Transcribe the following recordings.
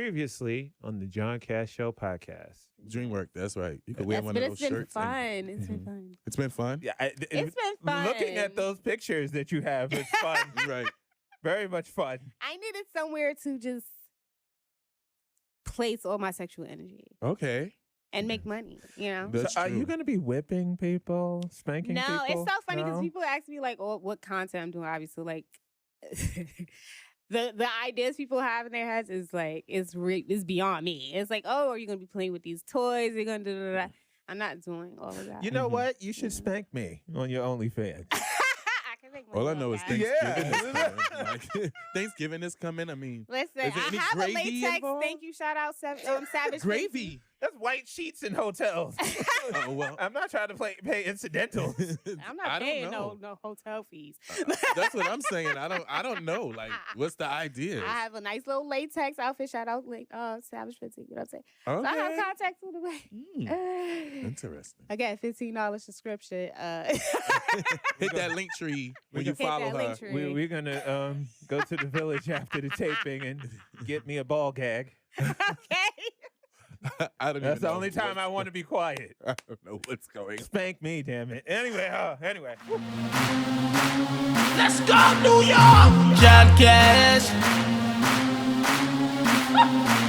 Previously on the John Cash Show podcast. Dream work. That's right. You could wear one of those shirts. It's been fun. It's been fun. It's been fun. Yeah, It's been fun. Looking at those pictures that you have, it's fun. Right. Very much fun. I needed somewhere to just place all my sexual energy Okay. and make money, you know? That's So are true. you going to be whipping people, spanking people? No, it's so funny because No? people ask me like, "Oh, what content I'm doing?" Obviously, like the ideas people have in their heads is like it's beyond me. It's like, "Oh, are you gonna be playing with these toys? You're gonna do that?" I'm not doing all of that. You know what? You should spank me on your OnlyFans. I can make money All I off know is that. Thanksgiving is Yeah. coming. Like, Thanksgiving is coming. I mean, Listen, Is there I any have a gravy latex. involved? Thank you. Shout out Savage gravy. That's white sheets in hotels. Oh, well. I'm not trying to pay incidentals. I'm not I don't paying know. no hotel fees. That's what I'm saying. I don't know. Like, what's the idea? I have a nice little latex outfit. Shout out Savage 15. You know what I'm saying? Okay. So I have contacts on the way. Interesting. I got a $15 subscription. Hit that link tree when you Hit that follow her. link tree. We're going to go to the village after the taping and get me a ball gag. Okay. I don't That's even the know only time I want to be quiet. I don't know what's going on. Spank me, damn it. Anyway. Let's go, New York! John Cash.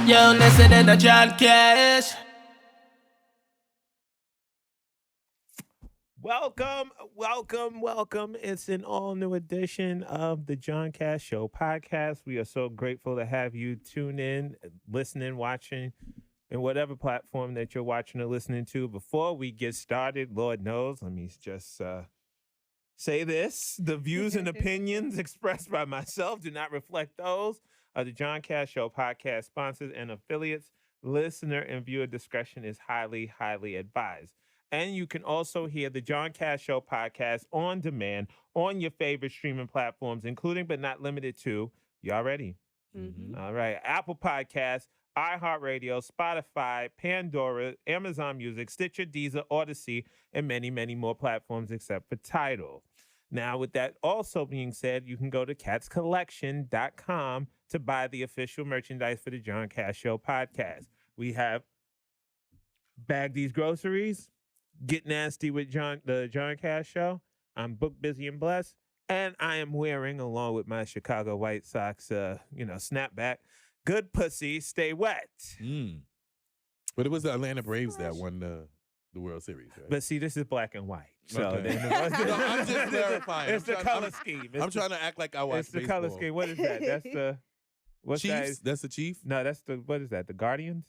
Yo, listening to John Cash. Welcome. It's an all-new edition of the John Cash Show podcast. We are so grateful to have you tune in, listening, watching, in whatever platform that you're watching or listening to. Before we get started, Lord knows, let me just say this. The views and opinions expressed by myself do not reflect those of the John Cash Show podcast sponsors and affiliates. Listener and viewer discretion is highly, highly advised. And you can also hear the John Cash Show podcast on demand on your favorite streaming platforms, including but not limited to, y'all ready? Mm-hmm. All right, Apple Podcasts, iHeartRadio, Spotify, Pandora, Amazon Music, Stitcher, Deezer, Odyssey, and many, many more platforms except for Tidal. Now, with that also being said, you can go to catscollection.com to buy the official merchandise for the John Cash Show podcast. We have Bag These Groceries, Get Nasty with the John Cash Show. I'm booked, busy, and blessed. And I am wearing, along with my Chicago White Sox, snapback, Good Pussy, Stay Wet. But it was the Atlanta Braves that won the World Series, right? But see, this is black and white. So Okay. no, I'm just clarifying. It's the color scheme. I'm trying to act like I watch It's the baseball. color scheme. What is that? That's the what's Chiefs? that? That's the Chief? No, that's the what is that? The Guardians?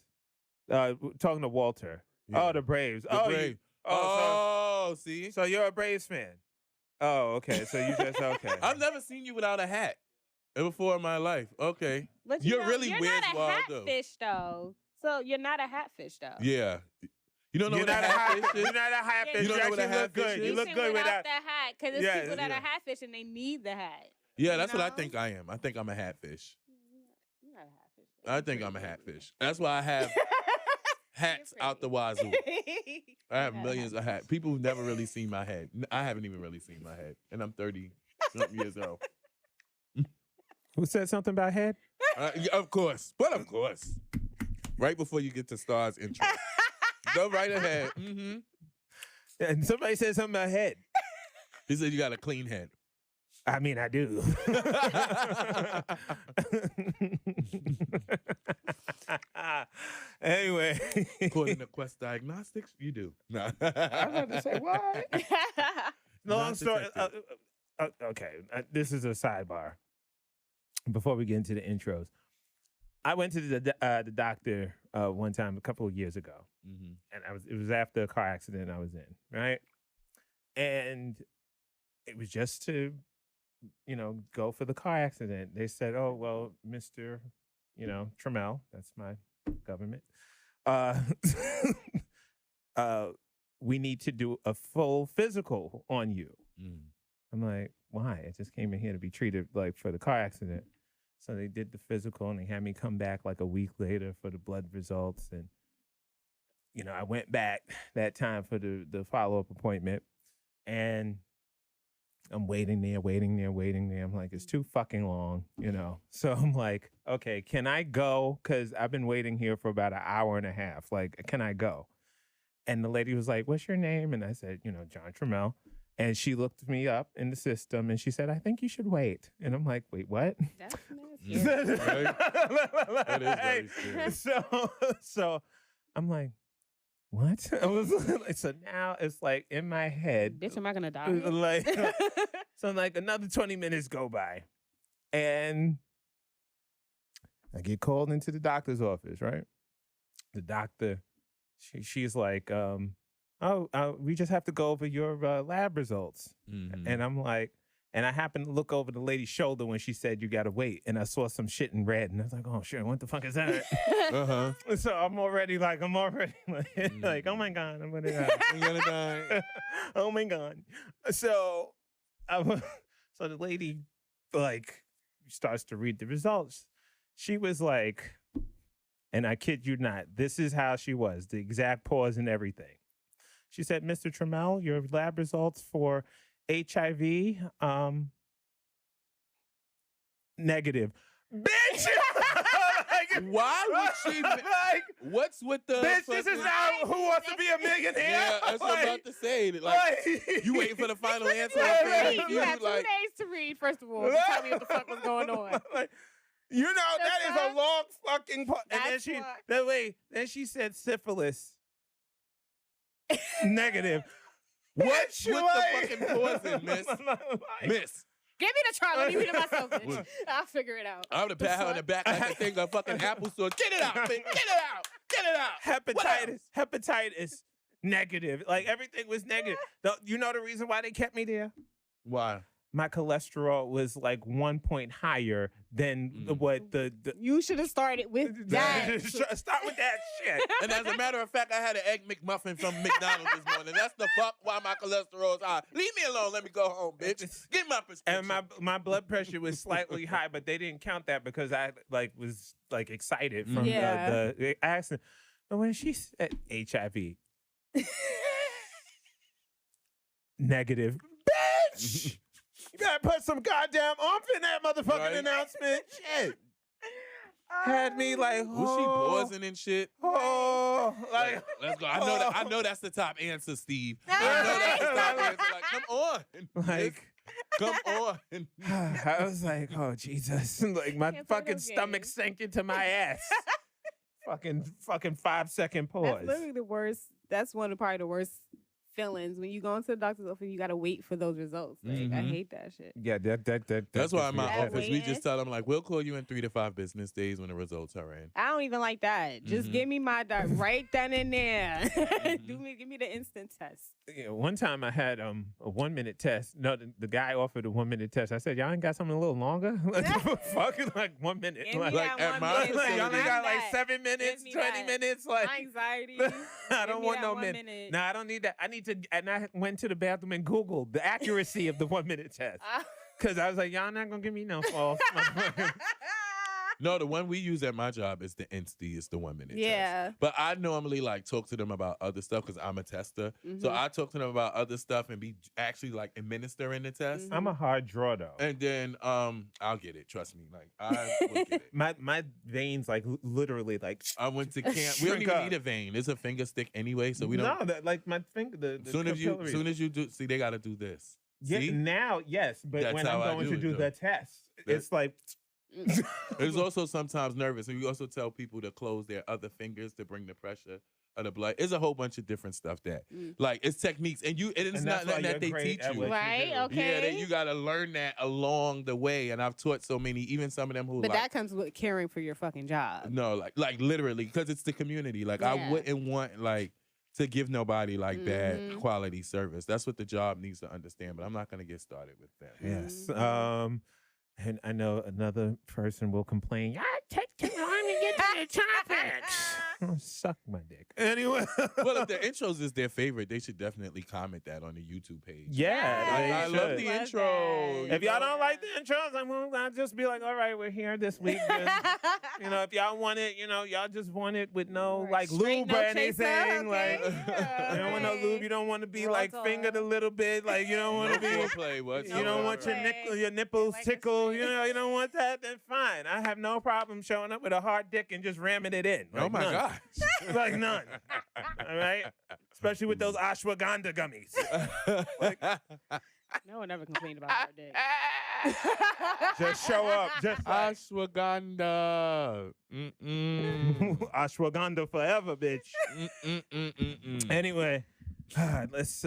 Talking to Walter. Yeah. Oh, the Braves. The oh, Braves. See? So you're a Braves fan. Oh, okay. So you just okay. I've never seen you without a hat before in my life. Okay. But You're really you're Where's not a Waldo? hatfish though. So you're not a hatfish though. Yeah. You don't know You're what a not a hatfish hat. is? You're not a hatfish. You don't know what a actually look hatfish good. is? You look good without. the hat because it's Yeah, people that yeah. are hatfish and they need the hat. Yeah, that's what I No. think I am. I think I'm a hatfish. You're not a hatfish. I think I'm a hatfish. That's why I have hats out the wazoo. I have millions of hats. People who've never really seen my head. I haven't even really seen my head. And I'm 30-something years old. Who said something about head? Yeah, of course. But of course. Right before you get to Star's intro. Go right ahead. Mm-hmm. And somebody said something about head. He said you got a clean head. I mean, I do. Anyway. According to Quest Diagnostics, you do. No. I was about to say, what? Long Not story. detected. Okay, this is a sidebar. Before we get into the intros, I went to the doctor one time a couple of years ago, Mm-hmm. and it was after a car accident I was in, right? And it was just to, go for the car accident. They said, "Oh well, Mr. Trammell, that's my government. We need to do a full physical on you." Mm. I'm like, why? I just came in here to be treated like for the car accident. So they did the physical and they had me come back like a week later for the blood results. And, I went back that time for the follow-up appointment. And I'm waiting there. I'm like, it's too fucking long, you know? So I'm like, okay, can I go? Because I've been waiting here for about an hour and a half. Like, can I go? And the lady was like, what's your name? And I said, John Trammell. And she looked me up in the system and she said, I think you should wait. And I'm like, wait, what? That's nasty. That is very scary. So I'm like, what? I was like, so now it's like in my head. Bitch, am I gonna die? Like, so like another 20 minutes go by. And I get called into the doctor's office, right? The doctor, she's like, we just have to go over your lab results. Mhm. And I'm like, and I happened to look over the lady's shoulder when she said, you got to wait. And I saw some shit in red. And I was like, oh, shit, what the fuck is that? Uh-huh. So I'm already like, like, oh, my God, I'm going to die. I'm gonna die. Oh, my God. So the lady, like, starts to read the results. She was like, and I kid you not, this is how she was, the exact pause and everything. She said, Mr. Trammell, your lab results for HIV, negative. Bitch! Why would she? Like, What's with the? bitch, this is not Who Wants to Be a Millionaire? Yeah, that's what I'm about to say. Like, you waiting for the final answer? You had 2 days to read, first of all, to tell me what the fuck was going on. Like, that is a long fucking part. And That's then she said syphilis. Negative. What's with the fucking poison, miss? Miss. Give me the chart. Let me read it myself, bitch. I'll figure it out. I would have pat her on the back like a thing of fucking applesauce. Get it out, bitch. Get it out. Get it out. Hepatitis. Negative. Like everything was negative. You know the reason why they kept me there? Why? My cholesterol was like 1 point higher than what the You should have started with that. Start with that shit. And as a matter of fact, I had an Egg McMuffin from McDonald's this morning. That's the fuck why my cholesterol is high. Leave me alone. Let me go home, bitch. Get my prescription. And my blood pressure was slightly high, but they didn't count that because I was excited from the accident. But when she said HIV, negative, bitch. You gotta put some goddamn oomph in that motherfucking announcement. Shit. Had me like, was she pausing and shit? Oh, like, let's go. I know that's the top answer, Steve. I know that's the top answer. Like, come on. like, come on. I was like, oh Jesus. Like my fucking stomach sank into my ass. fucking 5-second pause. That's literally the worst. That's probably the worst feelings when you go into the doctor's office. You gotta wait for those results. Like I hate that shit. Yeah, that's why in my office waiting. we just tell them like we'll call you in 3 to 5 business days when the results are in. I don't even like that. Just give me my right then and there. Give me the instant test. Yeah, one time I had a 1 minute test. No, the guy offered a 1 minute test. I said, y'all ain't got something a little longer? Fucking like 1 minute. Like at my facility, y'all ain't got like 7 minutes, 20 minutes. Like my anxiety. I don't want no minute. No, I don't need that. And I went to the bathroom and Googled the accuracy of the 1 minute test. Because I was like, y'all not going to give me no false. No, the one we use at my job is the Insti. It's the 1 minute yeah. test. But I normally talk to them about other stuff because I'm a tester. So I talk to them about other stuff and be actually administering the test. I'm a hard draw though. And then I'll get it. Trust me. I will get it. My veins literally I went to camp. We don't even need a vein. It's a finger stick anyway, so we don't. No, that my finger. The soon as you do, see, they got to do this. Yeah, see? Now, yes, but That's when I'm going to do the test, it's like. It's also sometimes nervous, and we also tell people to close their other fingers to bring the pressure of the blood. It's a whole bunch of different stuff that, it's techniques, and it's not nothing that they teach you, right? Okay, yeah, you got to learn that along the way. And I've taught so many, even some of them who. But that comes with caring for your fucking job. No, like literally, because it's the community. I wouldn't want to give nobody bad quality service. That's what the job needs to understand. But I'm not going to get started with that. Yes. And I know another person will complain, I take too long to get to the topics. Suck my dick. Anyway. Well, if the intros is their favorite, they should definitely comment that on the YouTube page. Yeah, I they love should. the Love intro. that. If y'all don't like the intros, I'll just be like, all right, we're here this week. If y'all want it, y'all just want it with no Right. like Straight, lube no or chaser, anything. okay. Like Yeah, you don't want no right. lube. You don't want to be Raw like dog. fingered a little bit. Like you don't want to be. Foreplay whatsoever. You don't want Right. your nipples Like a tickle. straight- You don't want that. Then fine. I have no problem showing up with a hard dick and just ramming it in. Oh Like, my none. gosh. Like none. All right. Especially with those ashwagandha gummies. No one ever complained about our dick. Just show up. Just like Ashwagandha. ashwagandha forever, bitch. Anyway, let's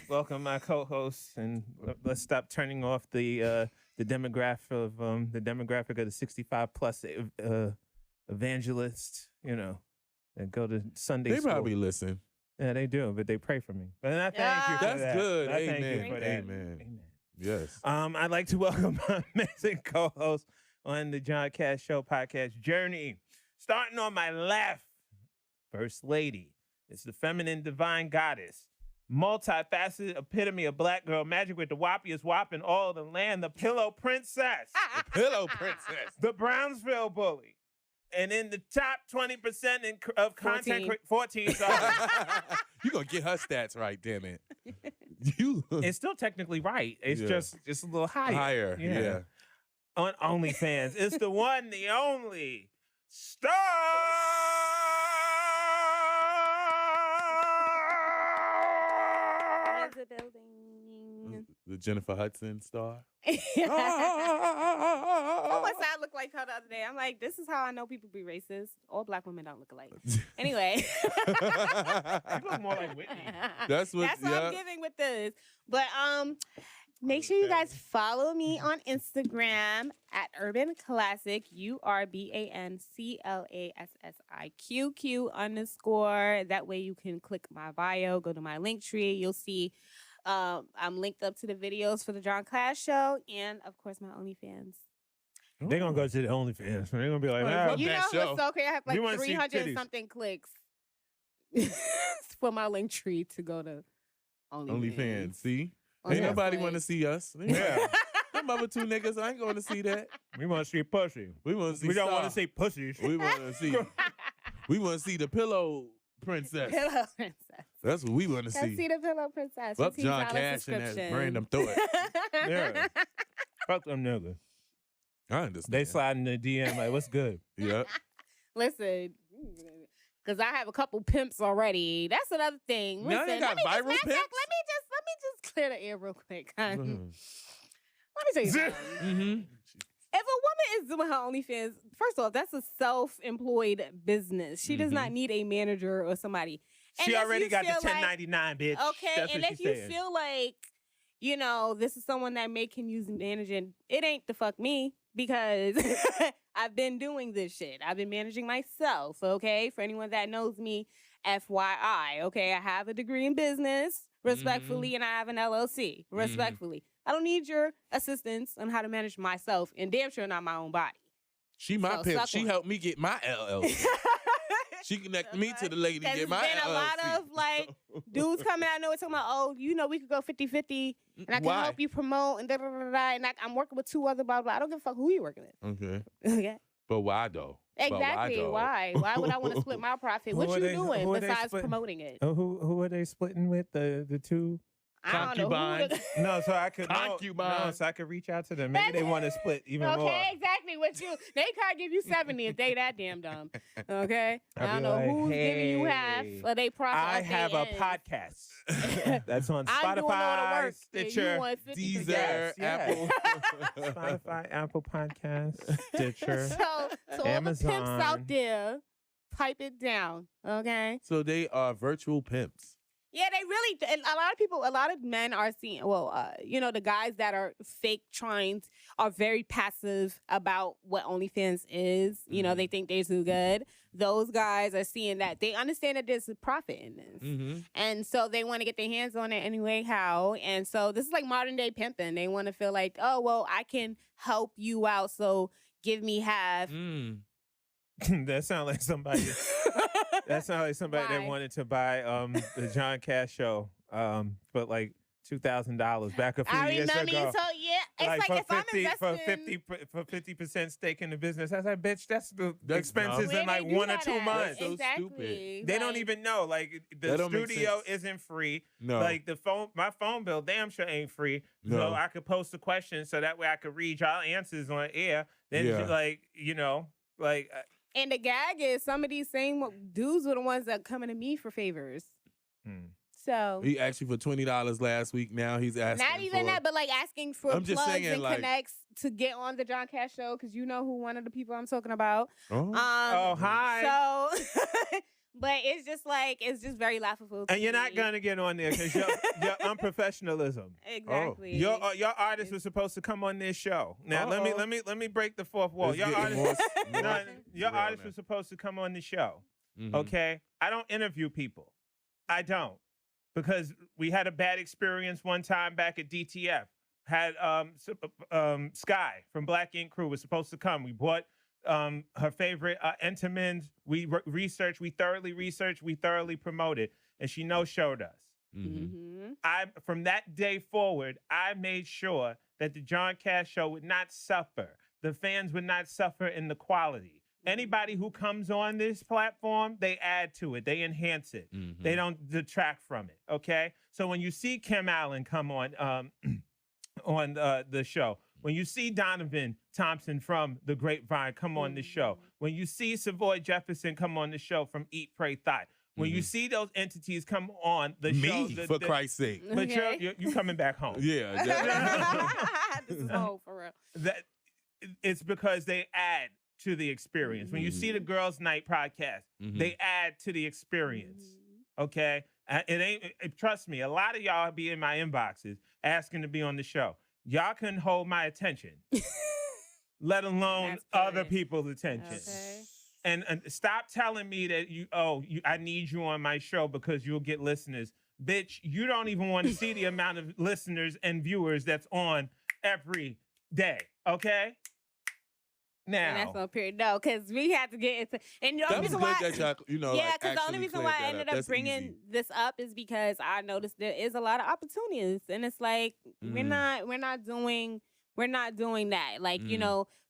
welcome my co-host and let's stop turning off the demographic of the 65 plus evangelist. And go to Sunday They school. probably listen. Yeah, they do, but they pray for me. But I thank you for That's that. good. I thank Amen. you for that. Amen. Yes. I'd like to welcome my amazing co-host on the John Cash Show podcast journey. Starting on my left, First Lady. It's the feminine divine goddess. Multifaceted epitome of black girl magic with the whoppiest whop in all of the land. The Pillow Princess. Pillow Princess. The Brownsville Bully. And in the top 20% of content... 14, sorry. You gonna get her stats right, damn it. You It's still technically right. It's Yeah. just a little higher. higher. Yeah. On OnlyFans. It's the one, the only Star. There's a building. The Jennifer Hudson star. Oh, what's that look like her the other day? I'm like, this is how I know people be racist. All black women don't look alike. Anyway. You look more like Whitney. That's what. That's what I'm giving with this. But make sure you guys follow me on Instagram at Urban Classic, URBANCLASSIQQ_. That way you can click my bio, go to my link tree. You'll see I'm linked up to the videos for the John Class Show and, of course, my OnlyFans. They're going to go to the OnlyFans. They're going to be like, Well, ah, fuck You that know show. what's so crazy? I have like You wanna see 300 titties. something clicks for my link tree to go to OnlyFans. See, Oh, ain't that's nobody like- want to see us. yeah. Them other two niggas, I ain't going to see that. We want to see pussy. We want to see. We don't Star. want to see pussies. We want to see. We want to see the Pillow Princess. Pillow Princess. That's what we want to Let's see. see the Pillow Princess. Fuck $15 John Cash and that subscription. Brandom throw it. Yeah. Fuck them niggas. I understand. They slide in the DM like, what's good? Yeah. Listen, because I have a couple pimps already. That's another thing. Now Listen, you got let me just, viral matter of fact, pimps? let me just clear the air real quick. Let me Mhm. tell you something. Mhm. If a woman is doing her OnlyFans, first off, that's a self-employed business. She does not need a manager or somebody. And She if already you got the feel like- 1099, bitch. Okay, That's and what if she you said. feel like, this is someone that can use managing, it ain't the fuck me because I've been doing this shit. I've been managing myself, okay? For anyone that knows me, FYI, okay? I have a degree in business, respectfully, and I have an LLC, respectfully. I don't need your assistance on how to manage myself and damn sure not my own body. She my So pimp. suck She one. helped me get my LLC. She connected me to the lady to There's get been my a LLC. lot of like dudes coming out of nowhere talking about, we could go 50-50 and I can Why? help you promote and da-da-da-da-da, and I'm working with 2 other blah, blah. I don't give a fuck who you working with. Okay. Okay. But why though? But Exactly. though? Why? Why would I want to split my profit? Who What are you they- doing who are they besides splitting? promoting it? Oh, who are they splitting with? The two? I don't know. Who Concubines. the- No, so I could no, Concubines. so I could reach out to them. Maybe they want to split even more. Okay, exactly. What you? They can't give you 70 if they that damn dumb. Okay. I I'll don't be know like, who's giving you half hey, of they profit. I off they have a ends. podcast that's on I'm doing all the Spotify, work. and you Stitcher, want 50%. Deezer, Yes, Apple. Spotify, Apple Podcasts, Stitcher. So to all the pimps Amazon. out there, pipe it down, okay? So they are virtual pimps. Yeah, they really. And a lot of men are seeing. Well, the guys that are fake trying are very passive about what OnlyFans is. They think they're so good. Those guys are seeing that they understand that there's a profit in this, Mm-hmm. and so they want to get their hands on it anyway. How? And so this is like modern day pimping. They want to feel like, oh well, I can help you out, so give me half. Mm. That sounds like somebody That sounds like somebody that Why? wanted to buy the John Cash show for like $2,000 back a few I years remember you ago. told it's like if I'm investing for 50% stake in the business. I said, bitch, that's the That's expenses Where in they like do 1 or that 2 at? months. So Exactly. stupid. They don't Like, even know. Like the That don't make studio sense. isn't free. No. Like my phone bill damn sure ain't free. No. So I could post a question so that way I could read y'all answers on air. Then Yeah. And the gag is some of these same dudes were the ones that coming to me for favors. So He asked you for $20 last week. Now he's asking not even for, that, but like asking for I'm just plugs saying, and like- connects to get on the John Cash show because you know who one of the people I'm talking about. Oh. Hi. So, but it's just very laughable. To And you're not me. gonna get on there because your unprofessionalism. Exactly. Your artist was supposed to come on this show. Now let me break the fourth wall. It's Your getting artist, more no, your real artist now. was supposed to come on the show. Mhm. Okay, I don't interview people. I don't, because we had a bad experience one time back at DTF. Had Sky from Black Ink Crew was supposed to come. We bought her favorite Entenmann's. We researched, we thoroughly researched, we thoroughly promoted, and she no-showed us. Mhm. From that day forward, I made sure that the John Cash show would not suffer. The fans would not suffer in the quality. Anybody who comes on this platform, they add to it. They enhance it. Mhm. They don't detract from it. Okay. So when you see Kim Allen come on on the show, when you see Donovan Thompson from The Grapevine come on the show, when you see Savoy Jefferson come on the show from Eat, Pray, Thought, when you see those entities come on the show, For Christ's sake. but Okay. you're coming back home. Yeah. This is home for real. That it's because they add to the experience. When you see the Girls Night podcast, Mhm. they add to the experience. Okay, trust me. A lot of y'all be in my inboxes asking to be on the show. Y'all couldn't hold my attention, let alone That's other good. people's attention. Okay. And stop telling me that I need you on my show because you'll get listeners. Bitch, you don't even want to see the amount of listeners and viewers that's on every day. Okay. And that's Now, no period. No, because we had to get into. And the That only was reason good why. that y'all, Yeah, like, because the only actually reason cleared why I that ended up. up That's bringing easy. this up is because I noticed there is a lot of opportunities, and it's like we're not doing that. Like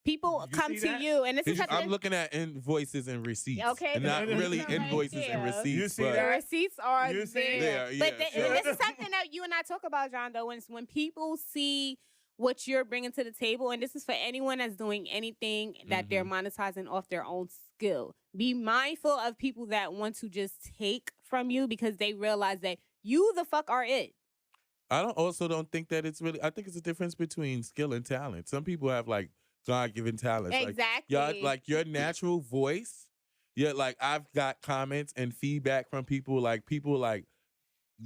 people Did you come see to that? you, and this is I'm looking at invoices and receipts. Okay, And not the really receipts are right invoices and there. receipts. You see but the that? receipts are You see there. there, yeah, But sure. and this is something that you and I talk about, John. Though when people see what you're bringing to the table, and this is for anyone that's doing anything that they're monetizing off their own skill. Be mindful of people that want to just take from you because they realize that you the fuck are it. I don't think that it's really. I think it's a difference between skill and talent. Some people have like God-given talents. Exactly. Like your natural voice. Yeah, like I've got comments and feedback from people like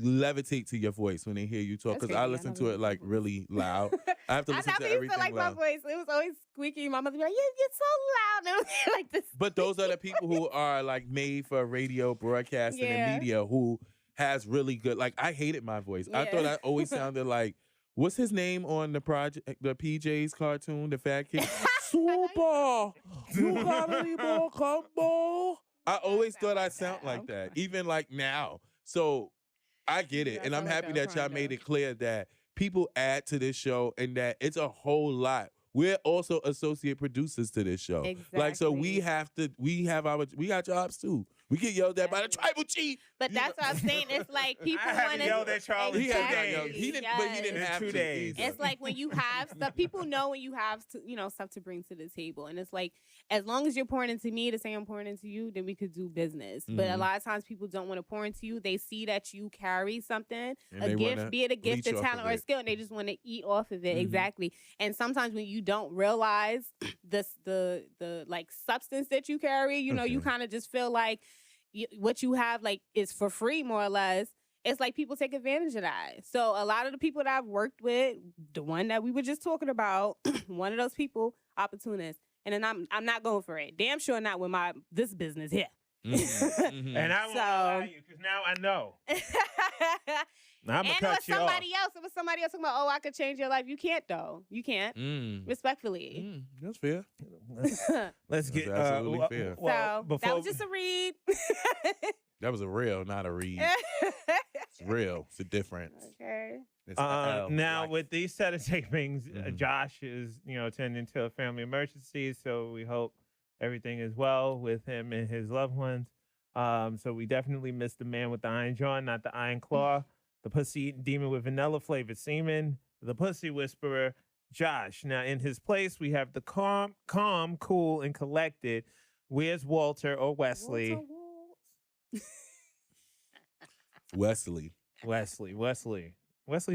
levitate to your voice when they hear you talk That's because I crazy. I listen never to it listened like to really loud. I have to I listen never to used everything to like loud. my voice. It was always squeaky. My mother be like, "You're so loud," and it was like this. But those are the people who are like made for radio, broadcasting, Yeah. and media who has really good. Like I hated my voice. I Yeah. thought I always sounded like what's his name on the PJ's cartoon, the fat kid. Super, you got any more combo? I always thought I sound like that, even like now. So I get it, Yeah, I and I'm sound like happy that that y'all kinda. made it clear that people add to this show and that it's a whole lot. We're also associate producers to this show. Like, so we got jobs too. We get yelled at by the tribal chief. But that's what I'm saying. It's like people I haven't want yelled at y'all in He has not days. yelled. He didn't, but he didn't In have 2 to days. either. It's like when you have stuff, people know when you have stuff to bring to the table. And it's like, as long as you're pouring into me to say I'm pouring into you, then we could do business. But a Mhm. lot of times people don't want to pour into you. They see that you carry something, And a they gift, wanna be it a gift, leech a off talent, of or a it. skill, and they just want to eat off of it. Mhm. Exactly. And sometimes when you don't realize the like substance that you carry, you Okay. kind of just feel like what you have like is for free, more or less. It's like people take advantage of that. So a lot of the people that I've worked with, the one that we were just talking about, one of those people, opportunists. And then I'm not going for it. Damn sure not with this business here. And I won't lie to you because now I know. Now I'm gonna cut you off. It was somebody else talking about, I could change your life. You can't though. You can't. Respectfully. That's fair. Let's get absolutely fair. So that was just a read. That was a real, not a read. It's real. It's a difference. Okay. Now with these set of tapings, Josh is attending to a family emergency, so we hope everything is well with him and his loved ones. So we definitely miss the man with the iron jaw, not the iron claw, the pussy-eating demon with vanilla-flavored semen, the pussy whisperer, Josh. Now, in his place, we have the calm, cool, and collected. Where's Walter or Wesley? Wesley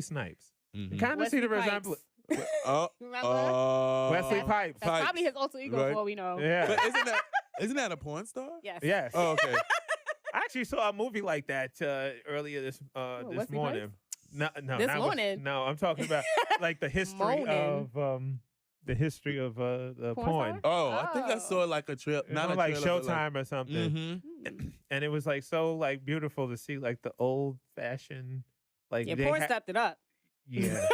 Snipes. Mm-hmm. Kind of see the resemblance. Remember? Wesley Pipes. That's probably his alter ego, Right. for all we know. Yeah. But isn't that a porn star? Yes. Yes. Oh, okay. I actually saw a movie like that earlier this Wesley morning. No, This not morning? No, I'm talking about like the history of the porn. star? Oh, I think I saw like a trail, It was not on, a like trailer, but Showtime or something. And it was like so like beautiful to see like the old fashioned like Yeah, they porn stepped it up. Yeah.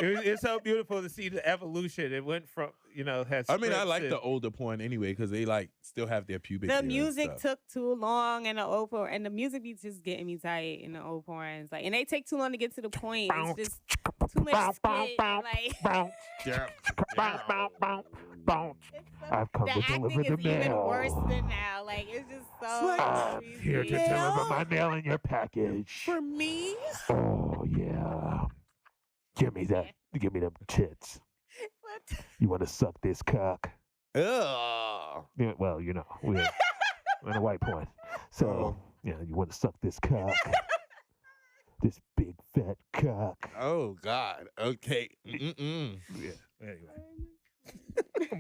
It's so beautiful to see the evolution. It went from, had I mean, I scripts like and- the older porn anyway because they like still have their puberty. The and music stuff. took too long in the old porn, and the music be just getting me tight in the old porns. Like, and they take too long to get to the point. It's just too much skit. Like, I've come the to acting deliver is the even mail. worse than now. Like, it's just so cheesy. Here to deliver my mail in your package. For me? Oh yeah. Give me that. Give me them tits. What? You want to suck this cock? Ugh. Yeah, well, we're in a white point. So, you want to suck this cock? This big fat cock. Oh God. Okay. Mm-mm. Yeah. Anyway. Yes,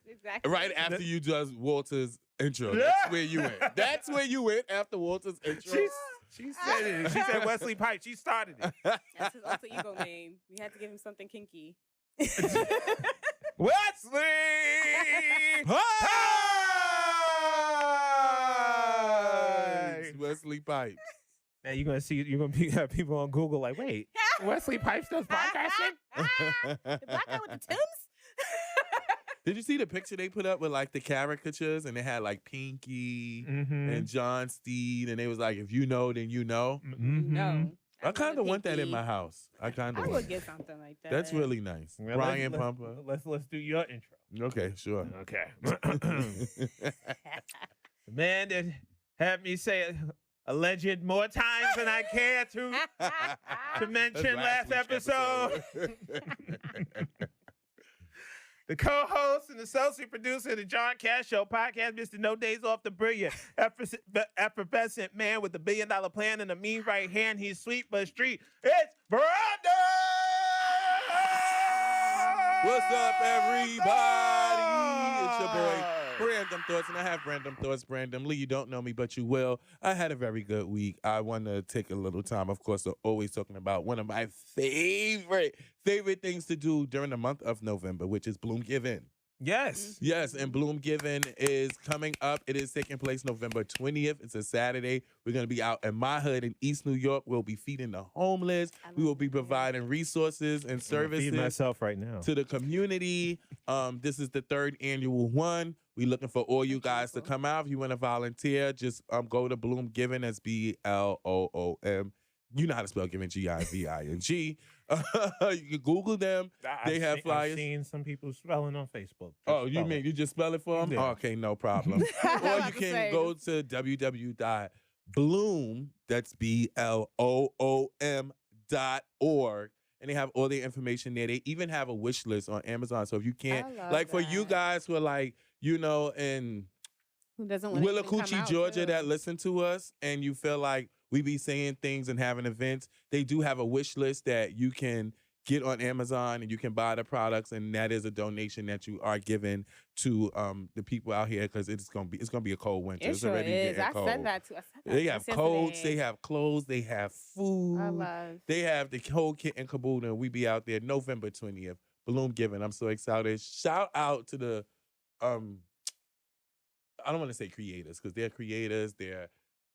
exactly. Right after you does Walter's intro. That's where you went. That's where you went after Walter's intro. She said it. She said Wesley Pipes. She started it. That's his alter ego name. We had to give him something kinky. Wesley Pipes. Wesley Pipes. Now you're gonna have people on Google like, wait, Wesley Pipes does podcasting? The black guy with the Timbs? Did you see the picture they put up with like the caricatures and they had like Pinky and John Steed and they was like, if you know, then you know. No. I kind of want that in my house. I would get something like that. That's really nice. Well, Brian let's- Pumper. Let's do your intro. Okay, sure. Okay. The man that had me say alleged more times than I care to mention last episode. The co-host and associate producer of the John Cash Show podcast, Mr. No Days Off the Brilliant, effervescent man with a $1 billion plan and a mean right hand. He's sweet but street. It's Brandom! What's up, everybody? It's your boy, Brandom Thoughts, and I have Brandom Thoughts. Brandom Lee, you don't know me, but you will. I had a very good week. I want to take a little time, of course, always talking about one of my favorite things to do during the month of November, which is Bloom Giving. Yes. Yes, and Bloom Giving is coming up. It is taking place November 20th. It's a Saturday. We're going to be out in my hood in East New York. We'll be feeding the homeless. We will be providing resources and services Feed myself right now. to the community. This is the 3rd annual one. We're looking for all you guys to come out. If you want to volunteer, just go to Bloom Giving. That's BLOOM. You know how to spell giving, GIVING. You can Google them. They have flyers. I've seen some people spelling on Facebook. Oh, you mean you just spell it for them? Yeah. Okay, no problem. Or you can go to www.bloom, that's BLOOM.org, and they have all the information there. They even have a wish list on Amazon. So if you can't, like for you guys who are like, in Who doesn't want Willacoochee, Georgia, that listen to us, and you feel like we be saying things and having events, they do have a wish list that you can get on Amazon and you can buy the products, and that is a donation that you are giving to the people out here because it's gonna be a cold winter. It It's sure already is. getting cold. I said that too. They have coats, they have clothes, they have food. I love. They have the whole kit and caboodle, and we be out there November 20th. Bloom Giving. I'm so excited. Shout out to the I don't want to say creators because they're creators, they're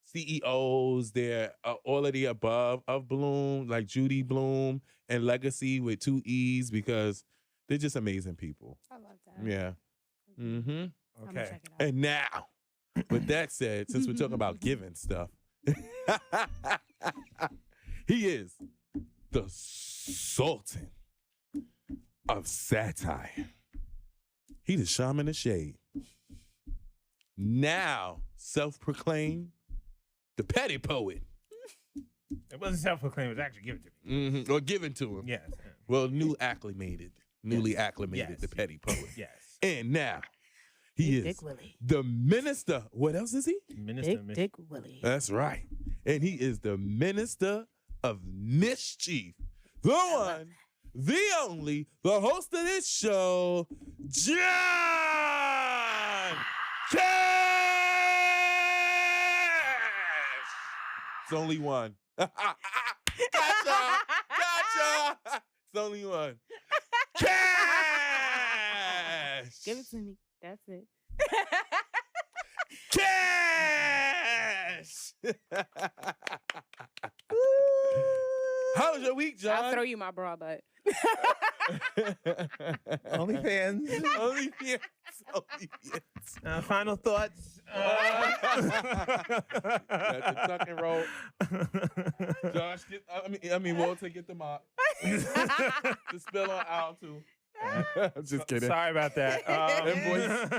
CEOs, they're all of the above of Bloom, like Judy Bloom and Legacy with 2 E's because they're just amazing people. I love that. Yeah. Mm-hmm. I'm gonna Okay. check it out. And now, with that said, since we're talking about giving stuff, he is the Sultan of satire. He the shaman of shade. Now, self-proclaimed the petty poet. It wasn't self-proclaimed. It was actually given to me. Or given to him. Yes. Well, newly acclimated, Yes. the petty poet. Yes. And now, he is Dick Willie. the minister. What else is he? Minister. Big Dick Willie. That's right. And he is the minister of mischief. The one, the only, the host of this show, John Cash. It's only one. Gotcha. It's only one. Cash. Give it to me. That's it. Cash. How was your week, John? I'll throw you my bra butt. OnlyFans. OnlyFans. Final thoughts. The tuck and roll. Josh, Walter, get the mop. The spill on aisle too. I'm just kidding. Sorry about that. Invoice.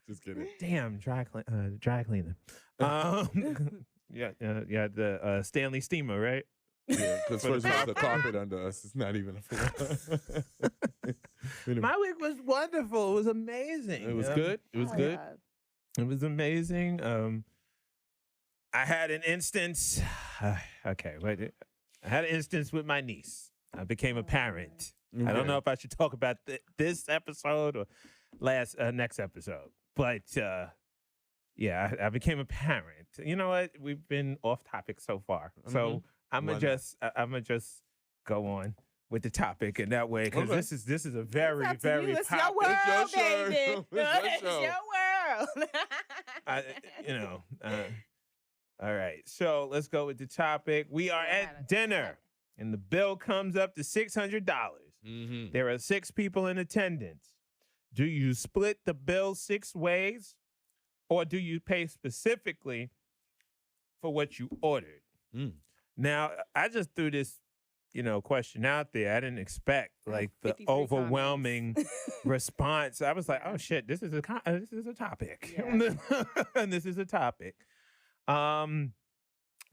Just kidding. Damn, dry cleaner. The Stanley steamer, right? Yeah, because first there's a carpet under us. It's not even a floor. My week was wonderful. It was amazing. It was good. It was good. It was amazing. I had an instance. Okay, wait. I had an instance with my niece. I became a parent. Okay. I don't know if I should talk about this episode or next episode, but yeah, I became a parent. You know what? We've been off topic so far, so I'm gonna just go on with the topic, and that way, because this is a very It's up to you. It's popular. your world, It's your show. baby. It's your show. Your world. All right, so let's go with the topic. We are at dinner, and the bill comes up to $600. There are 6 people in attendance. Do you split the bill 6 ways, or do you pay specifically for what you ordered? Now, I just threw this, question out there. I didn't expect like the 53 overwhelming response. I was like, "Oh shit, this is a topic, Yeah. and this is a topic."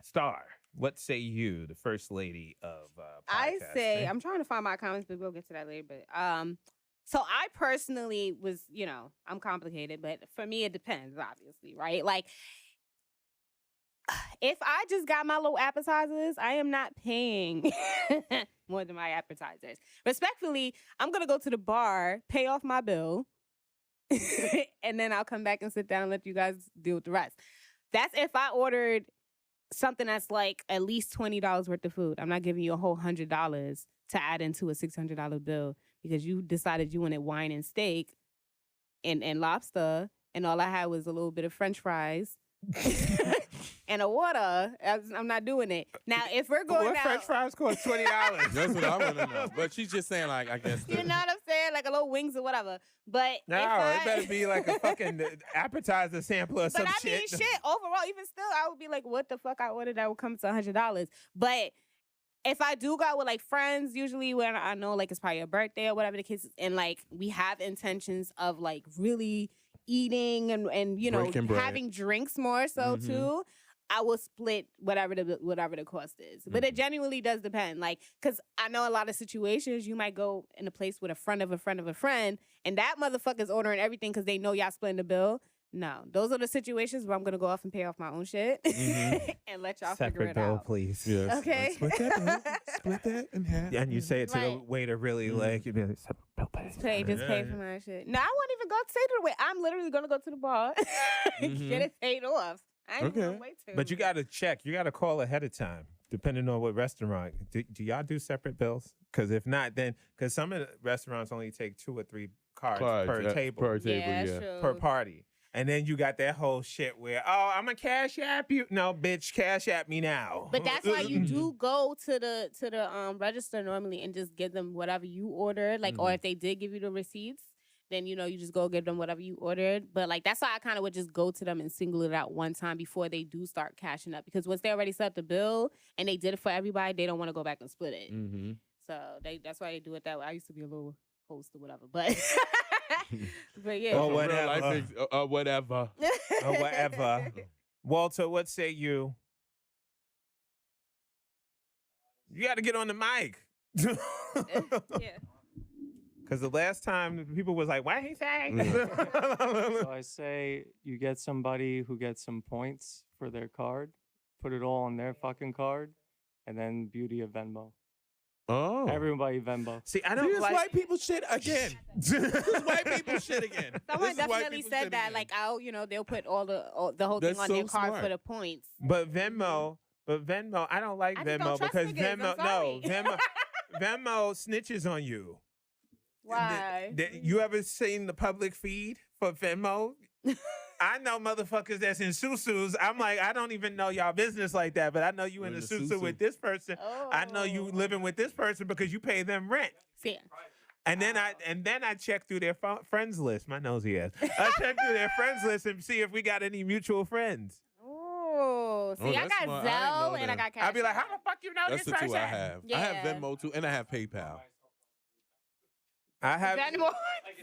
Star, what say you, the first lady of I say, podcasting? I'm trying to find my comments, but we'll get to that later. But so I personally was, I'm complicated, but for me it depends, obviously, right? Like, if I just got my little appetizers, I am not paying more than my appetizers. Respectfully, I'm gonna go to the bar, pay off my bill, and then I'll come back and sit down and let you guys deal with the rest. That's if I ordered something that's like at least $20 worth of food. I'm not giving you a whole $100 to add into a $600 bill because you decided you wanted wine and steak and lobster, and all I had was a little bit of French fries and a water. I'm not doing it. Now, if we're going out, French fries cost $20. That's what I want to know. But she's just saying, like, I guess. you know what I'm saying? Like a little wings or whatever. But No, if it better be like a fucking appetizer sampler or some But I mean, shit. overall, even still, I would be like, what the fuck I ordered that would come to $100. But if I do go out with like friends, usually when I know like it's probably a birthday or whatever the case is, and like we have intentions of like really eating and Breaking bread. having drinks more so too, I will split whatever the cost is. But it genuinely does depend. Like, because I know a lot of situations you might go in a place with a friend of a friend of a friend, and that motherfucker's ordering everything because they know y'all splitting the bill. No, those are the situations where I'm gonna go off and pay off my own shit and let y'all figure Separate it bill, out. please. Yes. Okay. Split that in half. And you say it to the Right. waiter really like, you'd be like, separate bill, please. Just pay for my shit. No, I won't even go say to the waiter. I'm literally gonna go to the bar and get it paid off. I ain't gonna wait till. But you got to check. You got to call ahead of time, depending on what restaurant. Do y'all do separate bills? Because if not, then because some of the restaurants only take 2 or 3 cards per table, Per table, yeah, yeah. true. per party. And then you got that whole shit where, oh, I'm a cash app you. No, bitch, cash app me now. But that's why you do go to the register normally and just give them whatever you ordered. Like, or if they did give you the receipts, then you just go give them whatever you ordered. But like that's why I kind of would just go to them and single it out one time before they do start cashing up. Because once they already set up the bill and they did it for everybody, they don't want to go back and split it. Mm-hmm. So that's why they do it that way. I used to be a little host or whatever, but but yeah. Or whatever. Whatever. Or whatever. Walter, what say you? You got to get on the mic. Yeah. Because the last time people was like, "What he say?" So I say you get somebody who gets some points for their card, put it all on their fucking card, and then beauty of Venmo. Oh. Everybody Venmo. See, I don't This like white people shit again. This is white people shit again. Someone This is white definitely people said shit that, again. like, they'll put all the whole That's thing on so their card smart. for the points. But Venmo, I don't like I just Venmo don't trust because niggas, Venmo, I'm sorry. Venmo snitches on you. Why? You ever seen the public feed for Venmo? I know motherfuckers that's in susus. I'm like, I don't even know y'all business like that, but I know you in the susu with this person. Oh. I know you living with this person because you pay them rent. See, And then I check through their friends list. My nosy ass. I check through their friends list and see if we got any mutual friends. oh, see, I that's got smart. I didn't Zelle know and I that. got Cash I'd be like, App. how the fuck you know That's this the person? two I have. I have Venmo too, and I have PayPal. I have. Venmo.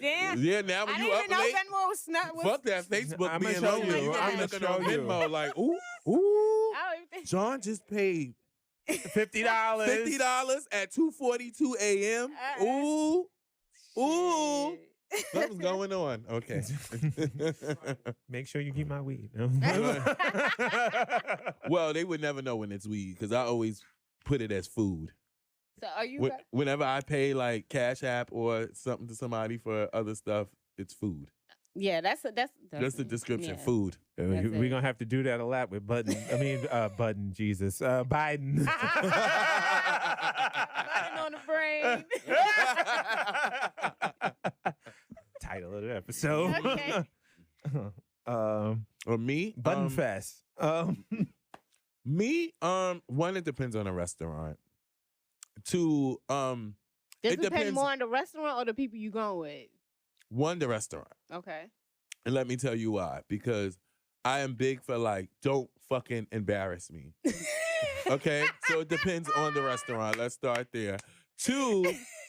Damn. Yeah, now when I you didn't up even know late, Venmo was not. fuck that Facebook I'ma being show lonely. you. You I'ma be looking on show you. Venmo like, ooh, I don't even think. John just paid $50. $50 at 2:42 a.m. Ooh, ooh. Shit. Something's going on. Okay. Make sure you keep my weed. Well, they would never know when it's weed because I always put it as food. So are you? Whenever I pay like Cash App or something to somebody for other stuff, it's food. Yeah, that's That's the description. yeah. Food. We're That's going it. to have to do that a lot with Biden. I mean, Biden. Button on the brain. Title of the episode. Okay. Or me? Button Fest. Me, one, it depends on a restaurant. Two, Does it it depend depends. more on the restaurant or the people you going with? One, the restaurant. Okay. And let me tell you why. Because I am big for like, don't fucking embarrass me. Okay? So it depends on the restaurant. Let's start there. Two,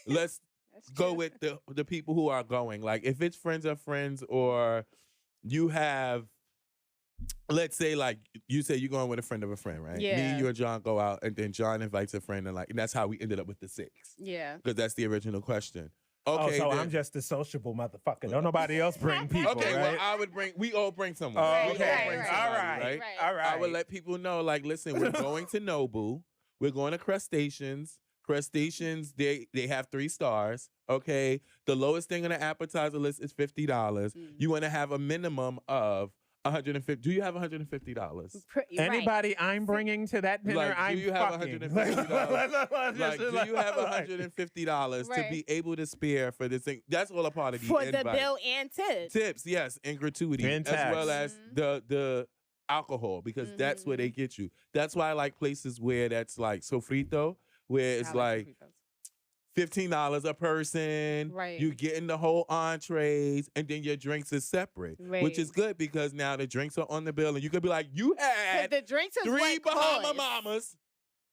let's That's go true. with the people who are going. Like if it's friends of friends or you have, let's say like you say you're going with a friend of a friend, right? Yeah. Me, you, and John go out and then John invites a friend and that's how we ended up with the 6. Yeah. Because that's the original question. Oh, Okay, so then- I'm just a sociable motherfucker. Don't nobody else bring people, Okay, right? well, we all bring someone. Oh, We okay. all bring right, somebody, All right. right? All right. I would let people know, like, listen, we're going to Nobu. We're going to Crustaceans. Crustaceans, they have 3 stars. Okay. The lowest thing on the appetizer list is $50. You want to have a minimum of $150. Do you have $150? Anybody I'm bringing to that dinner, Like, do I'm you have fucking. $150? Like, do you have Like- $150 to Right. be able to spare for this thing? That's all a part of the For invite. the bill and tips. Tips, yes, and gratuity, And as tax. well as the alcohol, because that's where they get you. That's why I like places where that's like sofrito, where it's like $15 a person. Right. You getting the whole entrees, and then your drinks is separate, which Right. is good because now the drinks are on the bill, and you could be like, you had the drinks is 3 what Bahama costs. Mamas.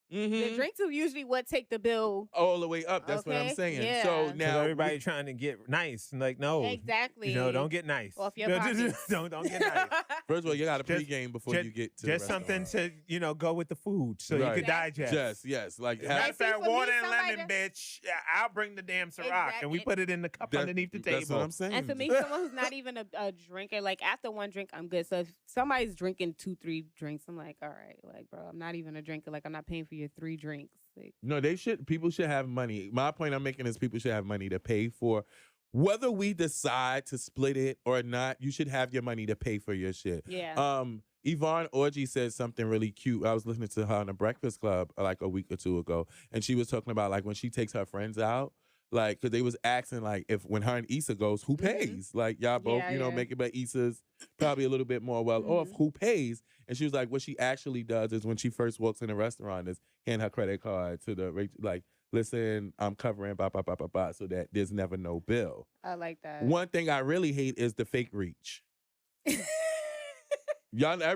The Mhm. drinks are usually what take the bill. All the way up. That's what I'm Okay, saying. yeah. So So now everybody trying to get nice. And like, no. Exactly. You know, don't get nice. Off your No, pockets. don't get nice. first of all, you got to Just- pregame before just- you get to Just the something restaurant. to, go with the food so you Right. could digest. Yes. Like Matter have, of fact, See, for water me, and somebody lemon, bitch. I'll bring the damn Ciroc, and we Exactly. put it in the cup that- underneath the That's what table. I'm saying. And for me, someone who's not even a drinker, like after one drink, I'm good. So if somebody's drinking 2-3 drinks, I'm like, all right, like, bro, I'm not even a drinker. Like, I'm not paying for your 3 drinks. Like, No, people should have money. My point I'm making is people should have money to pay for. Whether we decide to split it or not, you should have your money to pay for your shit. yeah. Yvonne Orji said something really cute. I was listening to her on the Breakfast Club like a week or 2 ago, and she was talking about like when she takes her friends out, like, because they was asking, like, if when her and Issa goes, who pays? Like, y'all both, Yeah, you know, yeah. make it, but Issa's probably a little bit more well off. Mhm. Who pays? And she was like, what she actually does is when she first walks in a restaurant is hand her credit card to the, like, listen, I'm covering blah, blah, blah, blah, blah, so that there's never no bill. I like that. One thing I really hate is the fake reach.